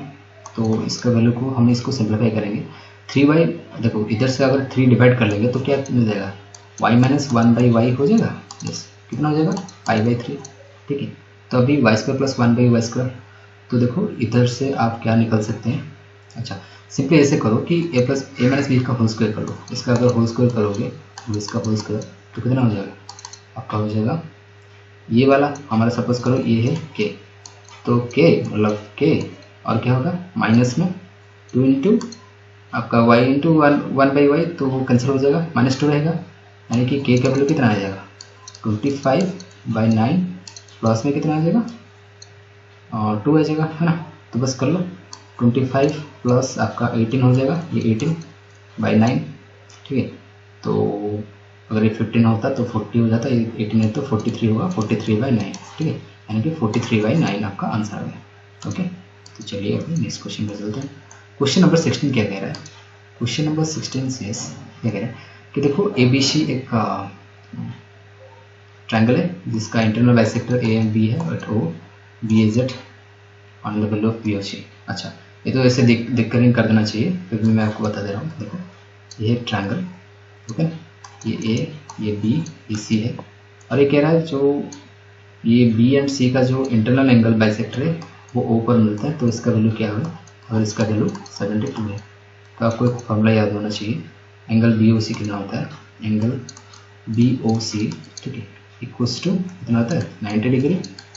तो इसका वैल्यू को हम इसको सिंप्लीफाई करेंगे, 3y, देखो इधर से अगर 3 डिवाइड कर लेंगे तो क्या मिल जाएगा, y माइनस 1/y हो जाएगा, यस, कितना हो जाएगा 5/3, ठीक है। तो अभी y² प्लस 1/y², तो देखो इधर से आप क्या निकल सकते हैं, अच्छा सिंपली ऐसे करो कि a माइनस बी का होल स्क्वायर कर लो, इसका अगर होल स्क्वायर करोगे तो इसका होल स्क्वायर, तो कितना हो जाएगा आपका, हो जाएगा ये वाला हमारा सपोज करो ये है k, तो k मतलब k, और क्या होगा माइनस में 2 इंटू आपका y इंटू 1/y, तो वो कैंसिल हो जाएगा, -2 रहेगा, यानी कि k का वैल्यू कितना आ जाएगा 25/9, प्लस में कितना आ जाएगा और 2 आ जाएगा, है ना। तो बस कर लो, 25 प्लस आपका 18 हो जाएगा, ये 18/9, ठीक है। तो अगर ये 15 होता तो 40 हो जाता, ये 18 है तो 43 होगा, 43/9, ठीक है, यानी कि 43/9 आपका आंसर आ गया, ओके। तो चलिए अभी नेक्स्ट क्वेश्चन पर चलते हैं। क्वेश्चन नंबर 16 क्या कह रहा है, क्वेश्चन नंबर 16 से क्या कह रहा है कि देखो ABC एक ट्रायंगल है जिसका internal bisector A and B है, और O B A Z on the value of B O C. अच्छा, ये तो ऐसे देख कर ही कर देना चाहिए, फिर भी मैं आपको बता दे रहा हूँ। देखो ये है ट्रायंगल, ओके, ये ए, ये बी, ये सी है, और ये कह रहा है जो ये बी एंड सी का जो इंटरनल एंगल बाइसेक्टर है वो ओ पर मिलता है, तो इसका वैल्यू क्या होगा, और इसका वैल्यू 72 है। तो आपको एक फॉर्मूला याद होना चाहिए, एंगल बी ओ सी कितना होता है, एंगल बी ओ सी, ठीक है, इक्वल्स टू कितना होता है 90 degree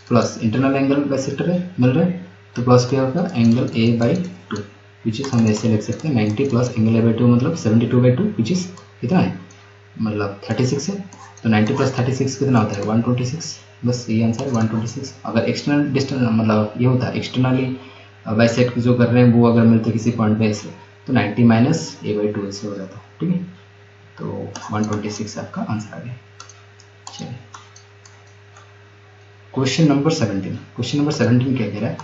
plus internal angle bisector है मिल रहा है, तो प्लस क्या होगा एंगल A/2, विच इज हम ऐसे लिख सकते हैं 90 प्लस एंगल A/2 मतलब 72/2, विच इज कितना है मतलब 36 है। तो 90 प्लस 36 कितना होता है 126, बस ये आंसर है 126। अगर एक्सटर्नल डिस्टेंस मतलब ये होता है एक्सटर्नली बाइसेक्ट जो कर रहे हैं वो अगर मिलते किसी पॉइंट पे ऐसे, तो 90 माइनस A/2 ऐसे हो जाता है, ठीक है। तो 126 आपका आंसर आ गया। चलिए क्वेश्चन नंबर 17, क्वेश्चन नंबर 17 क्या कह रहा है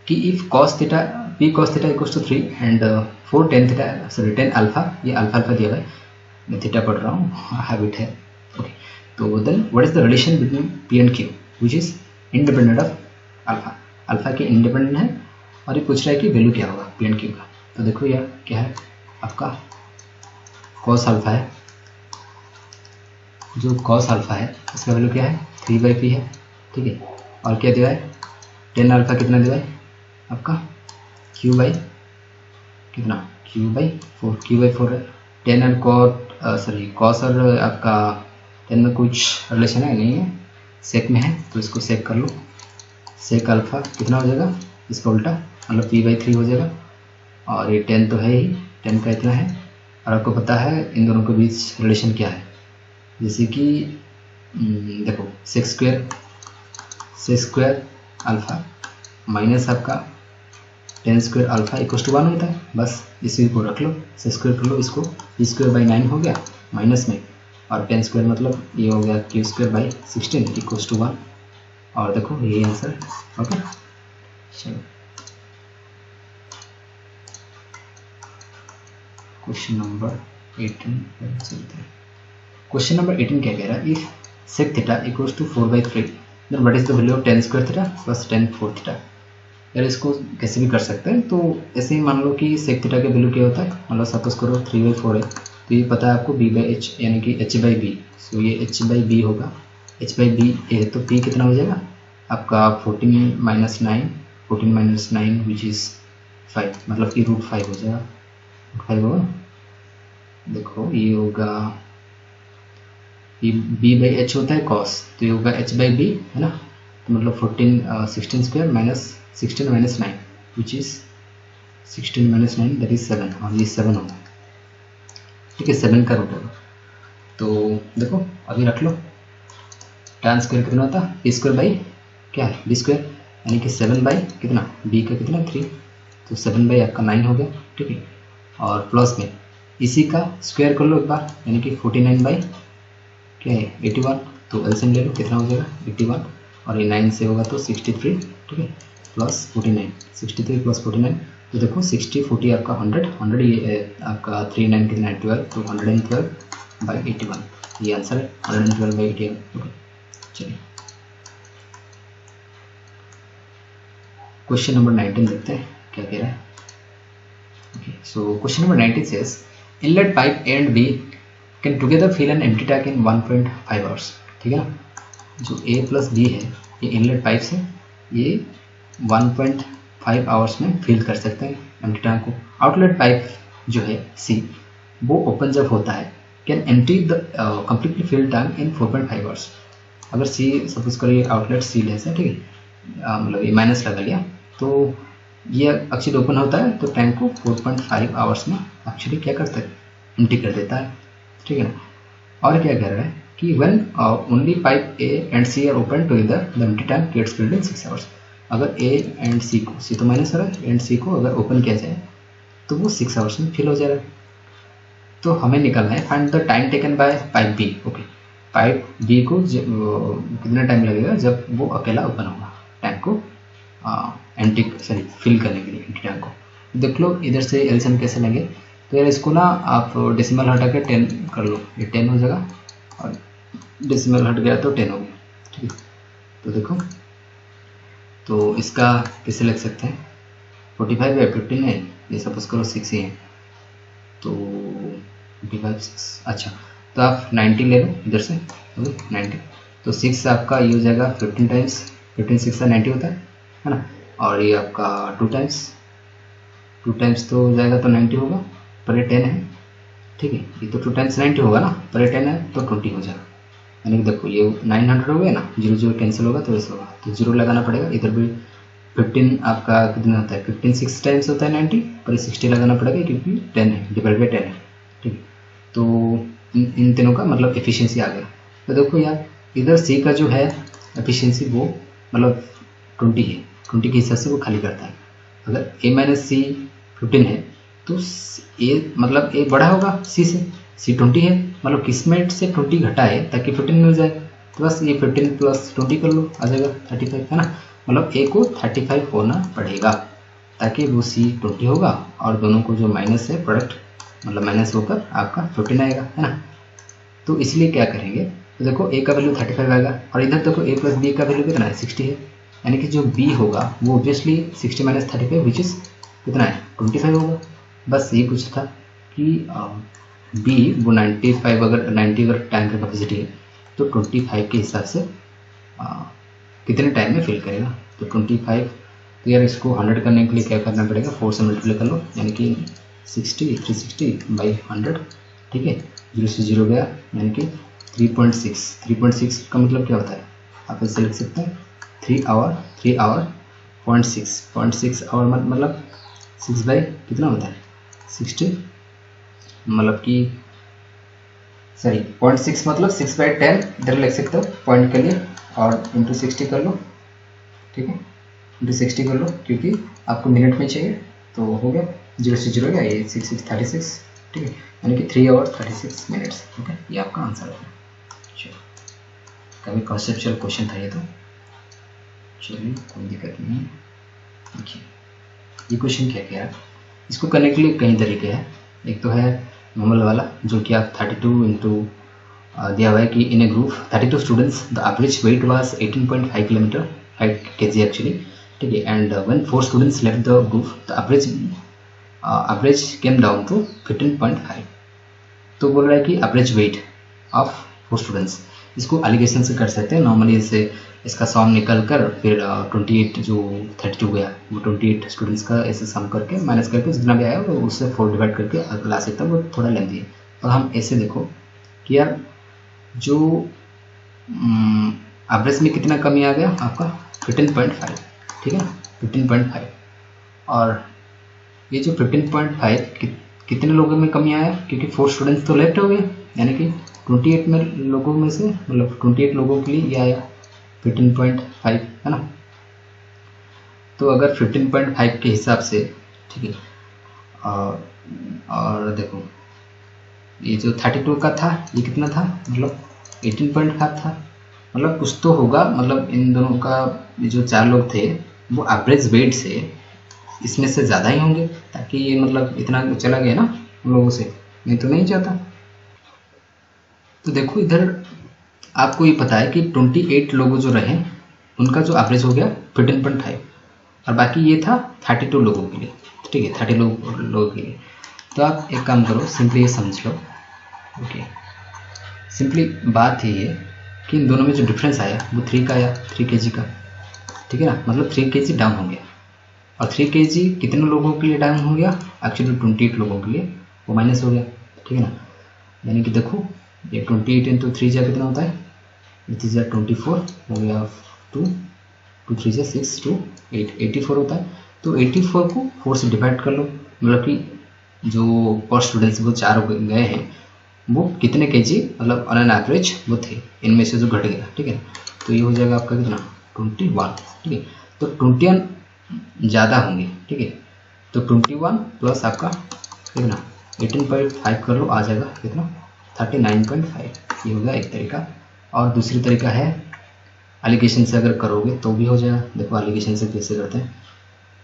कि if cos theta p cos theta equals to 3 and 4 tan theta, sorry tan alpha, ये अल्फा दिया हुआ है, मैं थीटा पढ़ रहा हूँ, हैबिट है, ओके। तो then what is the relation between p and q which is independent of alpha, alpha के इंडिपेंडेंट है, और ये पूछ रहा है कि वैल्यू क्या होगा p एंड q का। तो देखो यार क्या है आपका cos अल्फा है, जो cos अल्फा है इसका वैल्यू क्या है 3/p है, ठीक है, और क्या दिया है tan अल्फा कितना दिया है आपका q/2 कितना Q/4, Q/4 है। 10 और कॉस और आपका 10 में कुछ रिलेशन है नहीं है, सेक में है, तो इसको सेक कर लो। सेक अल्फा कितना हो जाएगा, इसका उल्टा मतलब P/3 हो जाएगा। और ये 10 तो है ही, 10 का इतना है। और आपको पता है इन दोनों के बीच रिलेशन क्या है, जैसे कि देखो सेक स्क्वायर अल्फा माइनस आपका 10 स्क्वायर अल्फा इक्वल टू 1 होता है। बस इसी को रख लो, सेक स्क्वायर कर लो, इसको P²/9 हो गया माइनस में, और 10 स्क्वायर मतलब ये हो गया Q²/16 इक्वल टू 1। और देखो यही आंसर। ओके चलो क्वेश्चन नंबर 18 पर चलते हैं। क्वेश्चन नंबर 18 क्या कह रहा है, if sec theta equals to 4/3 then what is the value of tan square theta plus tan 4 theta. यार इसको कैसे भी कर सकते हैं, तो ऐसे ही मान लो कि sec थीटा का वैल्यू क्या होता है, मतलब सपोज करो 3/4 है, तो ये पता है आपको b/h यानी कि h/b, सो ये h/b होगा। h/b है तो p कितना हो जाएगा आपका 14 - 9 विच इज़ 5, मतलब कि √5 हो जाएगा। √5 होगा, देखो ये होगा, ये b/h होता है cos, तो ये होगा h/b है ना, तो मतलब 16 square minus 16 - 9 which is 16 - 9 that is 7, और ये 7 होगा। ठीक है, 7 का रूट होगा। तो देखो अभी रख लो, tan स्क्वायर कितना होता है p² क्या है b², यानी कि 7 कितना b का कितना 3, तो 7 आपका 9 हो गया। ठीक है, और प्लस में इसी का स्क्वायर कर लो एक बार, यानी कि 49 क्या है 81, तो एलसीएम ले लो कितना हो जाएगा 81, और ये 9 से होगा तो 63। ठीक है, प्लस 49, 63 प्लस 49, तो देखो 60 40 आपका 100 ये आपका 3 9 कितना है 12, तो 112/81 ये आंसर है, 112/81। ओके चलिए क्वेश्चन नंबर 19 देखते हैं क्या कह रहा है। Okay so question number 19 says inlet pipe A and B can together fill an empty tank in 1.5 hours। ठीक है ना, जो A प्लस B है ये इनलेट पाइप से ये 1.5 आवर्स में फिल कर सकते हैं एम्प्टी टैंक को। आउटलेट पाइप जो है C वो ओपन जब होता है can empty the completely fill tank in 4.5 hours. अगर C सपोज करिए आउटलेट C लेते हैं, ठीक है, मतलब ये माइनस लगा लिया, तो ये एक्चुअली ओपन होता है तो टैंक को 4.5 आवर्स में एक्चुअली क्या करता है एम्प्टी कर देता है। ठीक है ना, और क्या कह रहा है कि when only pipe A and C are open together the empty tank gets filled in 6 hours। अगर A and C को, C तो माइनस हो रहा है, एंड C को अगर ओपन किया जाए तो वो 6 आवर्स में फिल हो जाएगा। तो हमें निकालना है find the time taken by pipe B। Okay, pipe B को कितना टाइम लगेगा जब वो अकेला ओपन होगा टैंक को फिल करने के लिए एम्प्टी टैंक को। देख लो इधर से एलसीएम कैसे लगे, तो यार इसको ना आप डेसिमल हटा के 10 कर लो, ये 10 हो जाएगा, और डेसिमल हट गया तो 10 हो गया। ठीक है, तो देखो तो इसका कैसे लिख सकते हैं, 45 है 15 है, ये सपोज करो 6 ही है, तो 45 6, अच्छा तो आप 90 ले लो इधर से, 90, तो 6 आपका ये हो जाएगा 15 टाइम्स 15 6 का 90 होता है ना, और ये आपका 2 टाइम्स तो हो जाएगा तो 90 होगा, पर ये 10 है। ठीक है, ये तो 2 टाइम्स 90 होगा ना, पर ये 10 है तो 20 हो जाएगा। यानी कि देखो ये 900 हो गया ना, 0 0 कैंसिल होगा तो ऐसे होगा, तो 0 लगाना पड़ेगा। इधर भी 15 आपका कितना होता है 15 6 टाइम्स होता है 90, पर 60 लगाना पड़ेगा क्योंकि 10 है डिवाइड बाई 10 है। ठीक है, तो इन तीनों का मतलब एफिशिएंसी आ गया। तो देखो यार इधर C का जो है एफिशिएंसी वो मतलब 20 है, 20 के हिसाब से वो खाली करता है। अगर A - C 15 है तो A मतलब A बड़ा होगा C से, C 20 है, मतलब किस्मेट से 20 घटाए ताकि 15 मिल जाए, तो बस ये 15 प्लस 20 कर लो, आ जाएगा 35 है ना, मतलब A को 35 होना पड़ेगा ताकि वो C 20 होगा, और दोनों को जो माइनस है प्रोडक्ट मतलब माइनस होकर आपका 15 आएगा है ना। तो इसलिए क्या करेंगे, तो देखो A का वैल्यू 35 आएगा, और इधर देखो A प्लस B का वैल्यू कितना है 60 है, यानी कि जो B होगा वो ऑब्वियसली 60 - 35 विच इज़ कितना है 25 होगा। बस ये कुछ था कि B वो 95 अगर 90 अगर टैंक का कैपेसिटी है तो 25 के हिसाब से कितने टाइम में फिल करेगा, तो 25 तो यार इसको 100 करने के लिए क्या करना पड़ेगा, 4 से मल्टीप्लाई कर लो, यानी कि 360 ठीक है। 0 से 0 गया, यानी कि 3.6 का मतलब क्या होता है, आप इससे लिख सकते हैं 3 आवर 0.6 आवर मतलब 6 बाई कितना होता है 60, मतलब कि सॉरी 0.6 मतलब 6/10 इधर लिख सकते हो पॉइंट के लिए, और इंटू 60 कर लो, ठीक है, इंटू 60 कर लो, क्योंकि आपको मिनट में चाहिए, तो हो गया 0 से 0 गया, ये 36, ठीक है, यानी कि 3 आवर 36 मिनट्स। ओके, ये आपका आंसर है। चलो, काफ़ी कॉन्सेप्चुअल क्वेश्चन था ये तो, चलिए कोई दिक्कत नहीं है। देखिए ये क्वेश्चन क्या कह रहा है, इसको करने के लिए कई तरीके हैं। एक तो है नॉर्मल वाला, जो कि आप 32 इंटू दिया हुआ है कि in a group 32 students the average weight was 18.5 kilometre 5 kg actually, ठीक है, and when 4 students left the group the average came down to 15.5। तो बोल रहा है कि एवरेज वेट ऑफ 4 स्टूडेंट्स, इसको एलिगेशन से कर सकते हैं नॉर्मली, इसे इसका सम निकल कर फिर 28 जो 32 गया वो 28 स्टूडेंट्स का ऐसे सम करके माइनस करके जितना भी आया वो उससे 4 डिवाइड करके ला सकता है, वो थोड़ा लेंदी है। और हम ऐसे देखो कि यार जो एवरेज में कितना कमी आ गया आपका 15.5, ठीक है, 15.5, और ये जो 15.5 कितने लोगों में कमी आया, क्योंकि 4 स्टूडेंट्स तो लेफ्ट हो गए, यानी कि 28 में लोगों में से मतलब 28 लोगों के लिए ये आया 15.5, है ना। तो अगर 15.5 के हिसाब से, ठीक है, और देखो ये जो 32 का था ये कितना था, मतलब 18.5 था, मतलब कुछ तो होगा, मतलब इन दोनों का ये जो 4 लोग थे वो एवरेज वेट से इसमें से ज़्यादा ही होंगे, ताकि ये मतलब इतना चला गया ना उन लोगों से, मैं तो नहीं चाहता। तो देखो इधर आपको ये पता है कि 28 लोगों जो रहे उनका जो एवरेज हो गया 15.5, और बाकी ये था 32 लोगों के लिए, ठीक है, 30 लोगों के लिए। तो आप एक काम करो, सिंपली ये समझ लो, ओके, सिंपली बात ये है कि इन दोनों में जो डिफरेंस आया वो 3 का आया, 3 kg का, ठीक है ना, मतलब 3 kg डाउन हो गया, और 3 kg कितने लोगों के लिए डाउन हो गया, एक्चुअली 28 लोगों के लिए वो माइनस हो गया, ठीक है ना। यानी कि देखो ये 28 इंटू 3 जा कितना होता है, 24 हो गया, 2 3 जा 6 2 8 84 होता है। तो 84 को 4 से डिवाइड कर लो, मतलब कि जो पर स्टूडेंट्स वो 4 गए हैं वो कितने kg मतलब ऑन एन एवरेज वो थे, इनमें से जो घट गया, ठीक है। तो ये हो जाएगा आपका कितना 21, ठीक है। तो 21 ज़्यादा होंगे, ठीक है, तो 21 प्लस आपका कितना 18.5 कर लो, आ जाएगा कितना 39.5। ये हो गया एक तरीका। और दूसरी तरीका है एलिगेशन से अगर करोगे तो भी हो जाएगा। देखो एलिगेशन से कैसे करते हैं,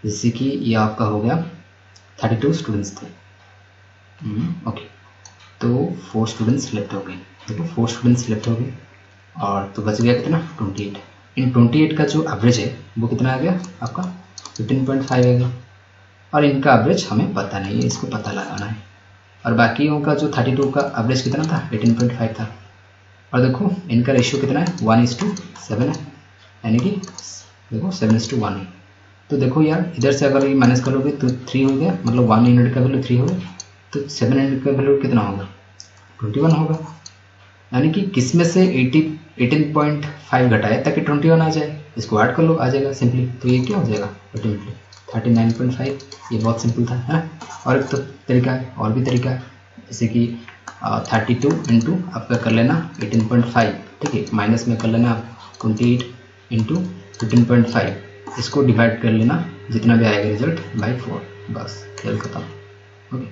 जैसे कि ये आपका हो गया 32 स्टूडेंट्स थे, ओके, तो 4 स्टूडेंट्स लेफ्ट हो गए, देखो 4 स्टूडेंट्स लेफ्ट हो गए, और तो बच गया कितना 28। इन 28 का जो एवरेज है वो कितना आ गया आपका 15.5 आएगा, और इनका एवरेज हमें पता नहीं है, इसको पता लगाना है। और बाकियों का जो 32 का एवरेज कितना था 18.5 था, और देखो इनका रेशियो कितना है 1:7 है, यानी कि देखो 7:1 है। तो देखो यार इधर से अगर ये माइनस करोगे तो 3 हो गया, मतलब 1 यूनिट का वैल्यू 3 होगा, तो 7 यूनिट का वैल्यू कितना होगा 21 होगा। यानी कि किस में से 18.5 घटाए ताकि 21 आ जाए, इसको ऐड कर लो, आ जाएगा सिंपली। तो ये क्या हो जाएगा अल्टीमेटली 39.5। ये बहुत सिंपल था, है ना। और एक तो तरीका है, और भी तरीका है, जैसे कि 32 इंटू आपका कर लेना 18.5, ठीक है, माइनस में कर लेना आप 28 इंटू 15.5, इसको डिवाइड कर लेना जितना भी आएगा रिजल्ट बाई 4, बस खेल खत्म। ओके,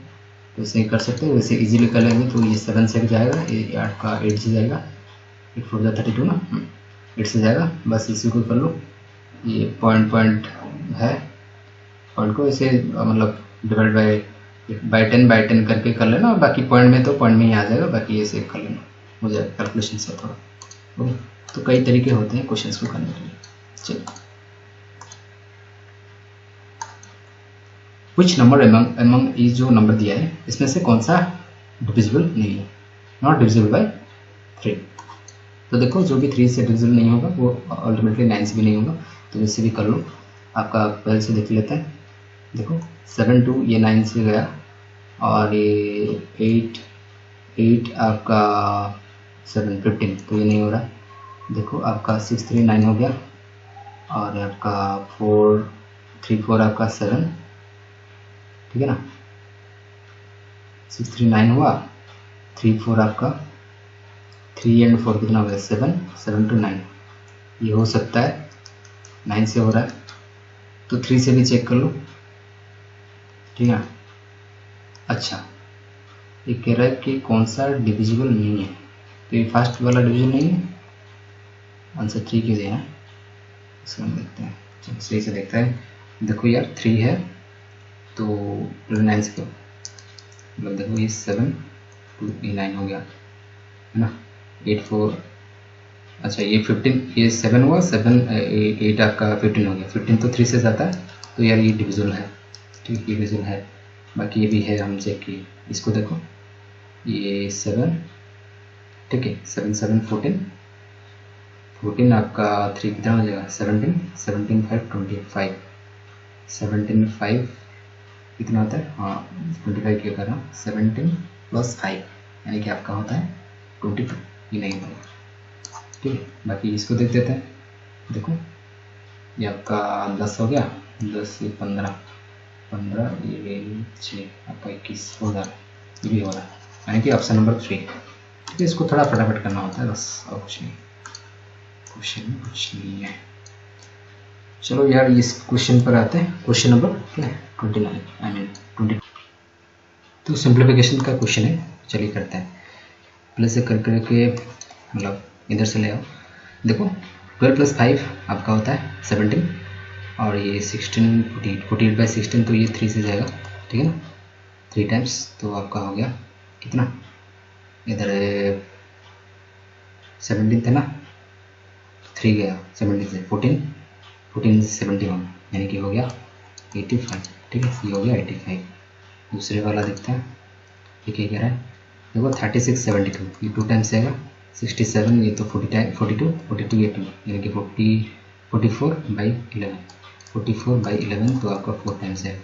तो इसे कर सकते हैं, वैसे इजीली कर लेंगे तो ये 7 से जाएगा, ये 8 का 8 से जाएगा, 8 4 32 ना, 8 से जाएगा, बस इसी को कर लो। ये पॉइंट है, पॉइंट को इसे मतलब डिवाइड बाई 10 करके कर लेना, और बाकी पॉइंट में तो पॉइंट में ही आ जाएगा, बाकी ये सेव कर लेना, हो जाएगा कैलकुलेशन से थोड़ा। ओके, तो कई तरीके होते हैं क्वेश्चंस को करने के लिए। चलिए, विच नंबर एमंग ये जो नंबर दिया है इसमें से कौन सा डिविजिबल नहीं है, नॉट डिविजिबल बाय 3। तो देखो जो भी 3 से डिविजिबल नहीं होगा वो अल्टीमेटली 9 से भी नहीं होगा, तो इससे भी कर लो। आपका पहले से देख लेते हैं। देखो 7 2 ये 9 से गया, और ये 8 आपका 7 15, तो ये नहीं हो रहा। देखो आपका 6 3 9 हो गया, और आपका 4 3 4 आपका 7, ठीक है ना। 6 3 9 हुआ, 3 4 आपका 3 एंड 4 कितना हो गया 7 7 2 9, ये हो सकता है 9 से हो रहा है, तो 3 से भी चेक कर लो, ठीक है। अच्छा, ये कह रहा है कि कौन सा डिविजिबल नहीं है, तो ये फर्स्ट वाला डिवीजन नहीं है, आंसर 3 क्यों दिया है इसको हम देखते हैं। चलो सही से देखते हैं। देखो यार 3 है तो 9 से करो, मतलब देखो ये 7 2 9 हो गया है ना। 8 4, अच्छा ये 15, ये 7 हुआ, 7 8 आपका 15 हो गया, 15 तो 3 से जाता है, तो यार ये डिविजिबल है, ठीक, ये डिविजिबल है। बाकी ये भी है, हम चेक किए, इसको देखो ये 7, ठीक है, 7 7 14 14 आपका 3 कितना हो जाएगा 17 17 5 25 17 5 कितना होता है, हाँ 25 क्यों कर रहा हूँ, 17 + 5 यानी कि आपका होता है 22, ये नहीं होगा, ठीक है। बाकी इसको देख देते हैं। देखो ये आपका 10 हो गया, 10 ये 15 15 ये 6 आपका 21 हो रहा है, ये भी हो रहा है, यानी कि ऑप्शन नंबर 3, ठीक है। इसको थोड़ा फटाफट करना होता है बस, और कुछ नहीं, क्वेश्चन में कुछ नहीं है। चलो यार इस क्वेश्चन पर आते हैं, क्वेश्चन नंबर क्या है 29, आई मीन 20। तो सिंप्लीफिकेशन का क्वेश्चन है, चलिए करते हैं। पहले से कर करके मतलब इधर से ले आओ। देखो 12 + 5 आपका होता है 17, और ये 16 48/16, तो ये 3 से जाएगा, ठीक है ना, 3 टाइम्स, तो आपका हो गया कितना, इधर 17 था ना, 3 गया 17 से 14 14 से 71, यानी कि हो गया 85, ठीक है, ये हो गया 85। दूसरे वाला देखते हैं, ये क्या कह रहा है। देखो 36 72, ये 2 टाइम्स आएगा, 67 ये तो 42 42 ये 2, यानी कि 44/11 44/11, तो आपका 4 टाइम्स है,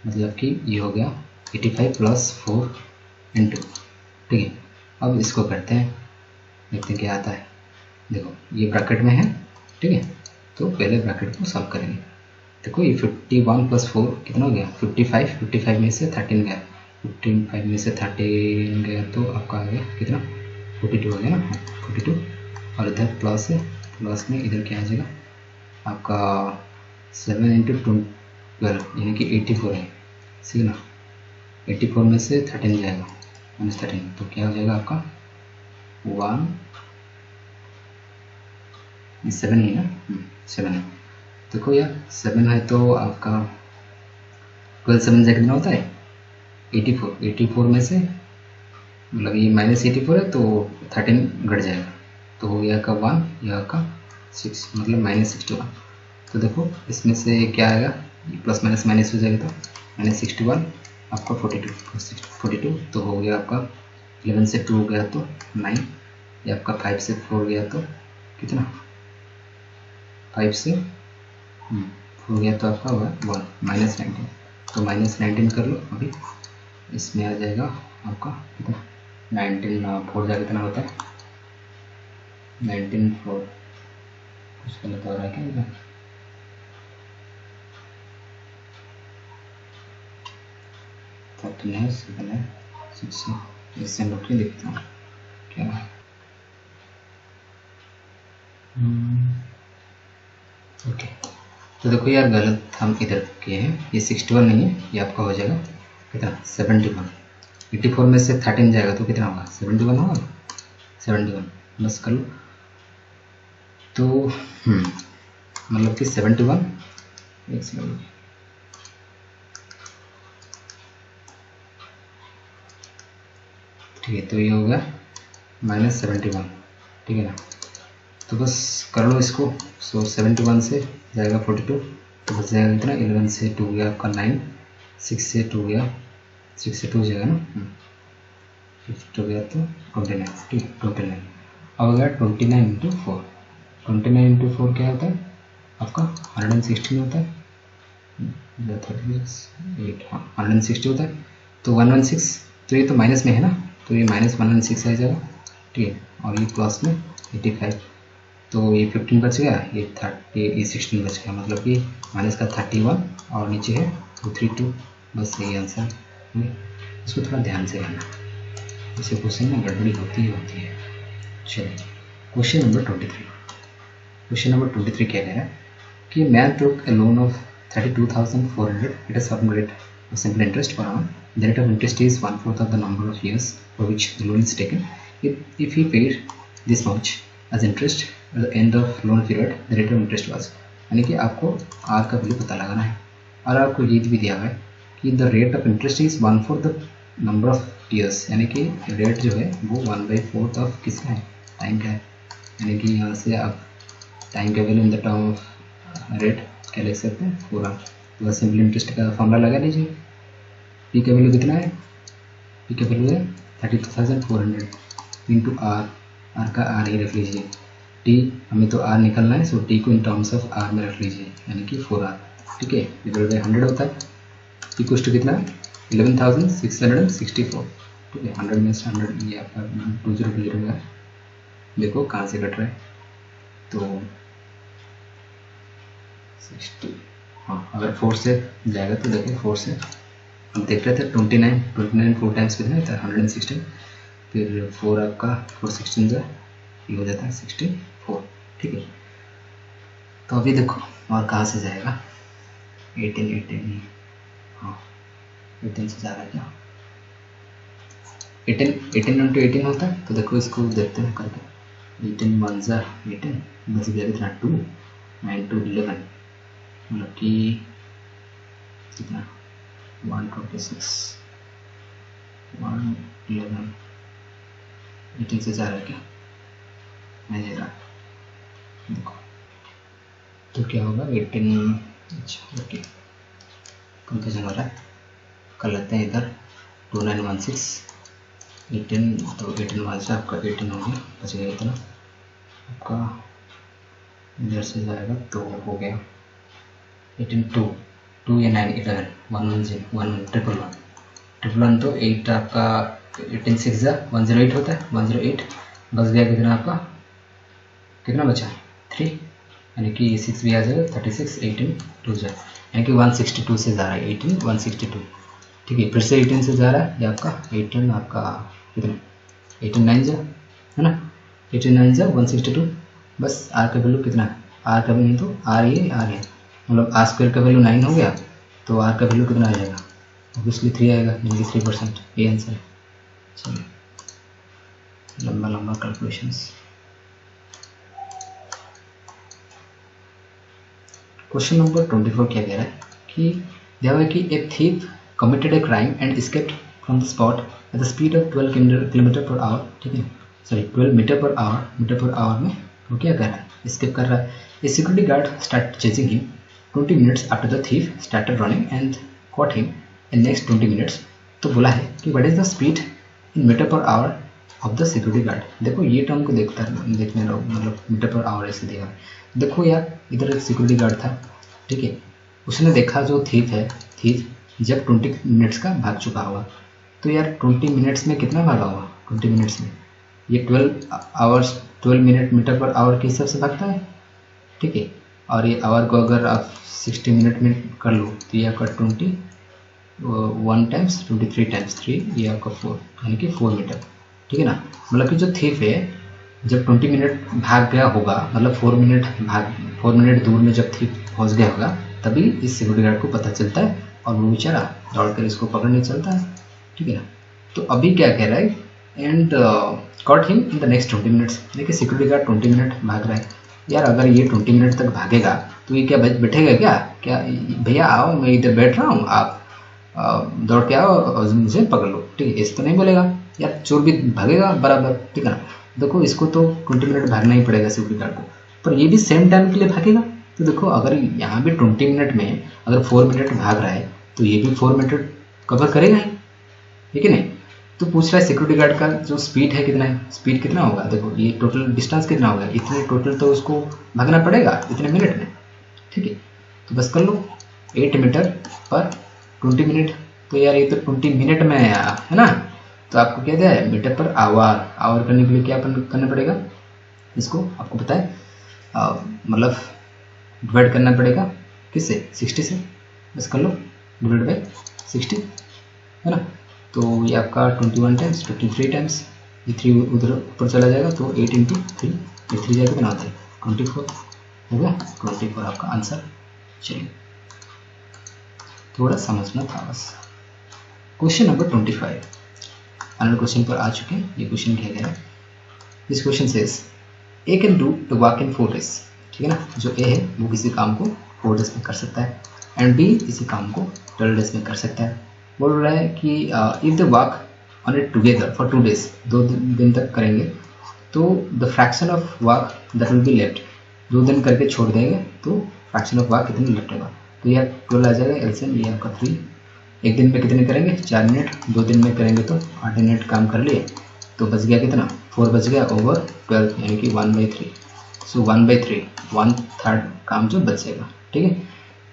मतलब कि ये हो गया 85 + 4 × 2, ठीक है। अब इसको करते हैं, देखते हैं क्या आता है। देखो ये ब्रैकेट में है, ठीक है, तो पहले ब्रैकेट को सॉल्व करेंगे। देखो ये 51 + 4 कितना हो गया 55 55 में से 13 गया, 55 में से 13 गया, तो आपका आ गया कितना 42 हो गया ना, 42, और इधर प्लस है, प्लस में इधर क्या आ जाएगा आपका 7 × 12 यानी कि 84 है, ठीक है ना। 84 में से 13 जाएगा -13, तो क्या हो जाएगा आपका 1 7 ही ना, 7 है। देखो यार 7 है तो आपका 12 7 से कितना होता है 84, 84 में से मतलब ये -84 है, तो 13 घट जाएगा, तो हो गया का 1, यह का 6, मतलब -61। तो देखो इसमें से क्या आएगा, प्लस माइनस माइनस हो जाएगा, तो -61 आपका 42, तो हो गया आपका 11 से 2 गया तो 9, ये आपका 5 से 4 गया तो कितना 5 से 4 गया तो आपका 1 -19, तो -19 कर लो अभी, इसमें आ जाएगा आपका कितना 19 4 जाएगा, कितना होता है 19 4, कुछ गलत हो रहा है क्या इधर, है 7 है 6 है, इससे हम लोग देखते हैं क्या है। ओके, तो देखो यार गलत हम इधर किए हैं, ये 61 नहीं है, ये आपका हो जाएगा कितना 71, 84 में से 13 जाएगा तो कितना होगा 71 होगा, 71 बस कर लो, तो मतलब कि 71, एक सेकंड, ठीक है, तो ये होगा -71, ठीक है ना। तो बस कर लो इसको, सो 71 से जाएगा 42, तो बस जाएगा कितना 11 से 2 गया आपका 9, 6 से 2 गया, 6 से 2 जाएगा ना 52 गया तो 29, ठीक है 29। अब अगर 29 × 4, 29 × 4 क्या होता है आपका 116 होता है, 8 हाँ 160 होता है, तो 116, तो ये तो माइनस में है ना, तो ये माइनस 116 आ जाएगा, ठीक है, और ये प्लस में 85, तो ये 15 बच गया, ये 30, ये 16 बच गया, मतलब कि माइनस का 31 और नीचे है 232, बस यही आंसर है। इसको थोड़ा ध्यान से करना, इससे क्वेश्चन में गड़बड़ी होती है। चलिए क्वेश्चन नंबर 23। क्वेश्चन नंबर 23 क्या कह रहा है कि man took A loan of 32,400 at a certain rate of simple interest per annum. The rate of interest is 1/4 of the number of years for which the loan is taken. If he paid this much as interest at the end of loan period, the rate of interest was, यानी कि आपको R का value पता लगाना है, और आपको ये भी दिया हुआ है कि the rate of interest is 1/4 the number of years, यानी कि रेट जो है वो 1/4 ऑफ किसका है, टाइम का है, यानी कि यहाँ से आप टाइम का value in the term of rate क्या लिख सकते हैं पूरा, तो सिंपल इंटरेस्ट का फॉर्मूला लगा लीजिए। पी का वैल्यू कितना है, पी का वैल्यू है 32,400 इंटू आर, आर का आर ही रख लीजिए, टी हमें तो आर निकलना है, सो टी को इन टर्म्स ऑफ आर में रख लीजिए, यानी कि 4R, ठीक है, डिवाइड बाई 100 होता है, इक्वल टू कितना है 11,664, ठीक है, 100 में से 100 ये आपका 2020 है, देखो कहाँ से कट रहा है, तो 60, हाँ अगर 4 से जाएगा तो देखो 4 से हम देख रहे थे 29 4 टाइम्स कितना है 116, फिर 4 आपका 416 जो ये हो जाता है 64, ठीक है। तो अभी देखो और कहाँ से जाएगा, 18 हाँ 18 से जा रहा है क्या, 18 इंटू 18 होता है, तो देखो इसको देखते हैं करके, 18 1 जा 18 बस गया कितना 2 9 2 11, मतलब कि कितना 126 111, 18 से जा रहा है क्या, नहीं जा रहा, देखो तो क्या होगा 18, अच्छा ओके कंफ्यूजन हो रहा है, कर लेते हैं इधर 2916 18, तो 18 से आपका 18 हो गया, बच गया इतना आपका, इधर से जाएगा तो हो गया 18 2 या 9 11 1 ट्रिपल वन, तो 8 आपका 18 6 जा 108 होता है, 108 बस गया कितना आपका, कितना बचा 3, यानी कि 6 भी आ जाएगा 36 18 2 जा, यानी कि 162 से जा रहा है 18 162, ठीक है, फिर से 18 से जा रहा है ये आपका 18 आपका कितना 89 जा है ना, 89 जा 162, बस आर का वैल्यू कितना है, आर का वैल्यू तो आर ये मतलब आर स्क्वायर का वैल्यू 9 हो गया, तो आर का वैल्यू कितना आ जाएगा, ऑब्वियसली 3 आएगा, यानी कि 3%, ये आंसर है। चलिए लंबा कैलकुलेशंस। क्वेश्चन नंबर 24 क्या कह रहा है कि दिया हुआ है कि a thief committed a crime and escaped from the spot at the speed of 12 kilometre per our, ठीक है, सॉरी 12 मीटर पर आवर में वो क्या कर रहा है, एस्केप कर रहा है। A security guard start chasing him 20 minutes after the thief started running and caught him in next 20 minutes, तो बोला है कि what is the speed in metre per hour of the security guard. देखो ये term को देखने रहो, मतलब मीटर पर आवर ऐसे देगा, देखो यार इधर एक सिक्योरिटी गार्ड था, ठीक है, उसने देखा जो थीफ जब 20 मिनट्स का भाग चुका होगा, तो यार 20 मिनट्स में कितना भागा होगा, 20 मिनट्स में ये 12 मिनट मीटर पर आवर के हिसाब से भागता है, ठीक है, और ये आवर को अगर आप 60 मिनट में कर लो तो ये आपका 1 टाइम्स 23 टाइम्स 3 ये आपका 4, यानी कि 4 मीटर, ठीक है ना, मतलब कि जो थीफ है जब 20 मिनट भाग गया होगा, मतलब 4 मिनट दूर में जब थीफ पहुंच गया होगा, तभी इस सिक्योरिटी गार्ड को पता चलता है और वो बेचारा दौड़कर इसको पकड़ने चलता है, ठीक है ना। तो अभी क्या कह रहा है, and caught him in the next 20 minutes, यानी कि सिक्योरिटी गार्ड 20 मिनट भाग रहा है, यार अगर ये 20 मिनट तक भागेगा तो ये क्या बैठेगा क्या भैया आओ मैं इधर बैठ रहा हूँ, आप दौड़ के आओ और मुझे पकड़ लो, ठीक है, ऐसे तो नहीं बोलेगा यार, चोर भी भागेगा बराबर, ठीक है ना। देखो इसको तो 20 मिनट भागना ही पड़ेगा सिक्योरिटी गार्ड को, पर ये भी सेम टाइम के लिए भागेगा, तो देखो अगर यहाँ भी 20 मिनट में अगर 4 मिनट भाग रहा है तो ये भी 4 मिनट कवर करेगा ही, ठीक है नहीं। तो पूछ रहा है सिक्योरिटी गार्ड का जो स्पीड है कितना है, स्पीड कितना होगा, देखो ये टोटल डिस्टेंस कितना होगा, इतने टोटल तो उसको भागना पड़ेगा इतने मिनट में, ठीक है। तो बस कर लो 8 मीटर पर 20 मिनट। तो यार ये तो 20 मिनट में है ना, तो आपको क्या दिया है मीटर पर आवर। आवर करने के लिए क्या करना पड़ेगा, इसको आपको पता है मतलब डिवाइड करना पड़ेगा किससे, 60 से। बस कर लो डिवाइड बाई 60 है ना। तो ये आपका 21 टाइम्स 23 टाइम्स, ये 3 उधर ऊपर चला जाएगा तो 8 इंटू 3, ये 3 जाएगा कितना होता है 24 हो गया। 24 आपका आंसर। चलिए थोड़ा समझना था बस। क्वेश्चन नंबर 25 अनदर क्वेश्चन पर आ चुके हैं। ये क्वेश्चन क्या कह रहा है, this question says A can do the work in 4 days. ठीक है ना, जो ए है वो किसी काम को 4 डेज में कर सकता है एंड बी इसी काम को 12 डेज में कर सकता है। बोल रहा है कि if the work on it together for 2 days, 2 दिन तक करेंगे, तो the fraction of work that will be left, 2 दिन करके छोड़ देंगे तो फ्रैक्शन ऑफ वर्क कितनी लेफ्ट होगा। तो यह 12 आ जाएगा एलसीएम, ये आपका 3। एक दिन में कितने करेंगे 4 मिनट, 2 दिन में करेंगे तो 8 मिनट काम कर लिए, तो बच गया कितना 4 बच गया ओवर 12 यानी कि 1/3। सो 1/3 1/3 काम जो बच जाएगा। ठीक है,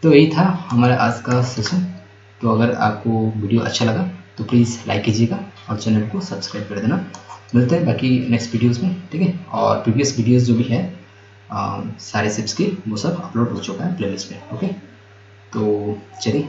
तो यही था हमारा आज का सेशन। तो अगर आपको वीडियो अच्छा लगा तो प्लीज़ लाइक कीजिएगा और चैनल को सब्सक्राइब कर देना। मिलते हैं बाकी नेक्स्ट वीडियोस में, ठीक है। और प्रीवियस वीडियोस जो भी है सारे सिप्स की वो सब अपलोड हो चुका है प्लेलिस्ट में। ओके, तो चलिए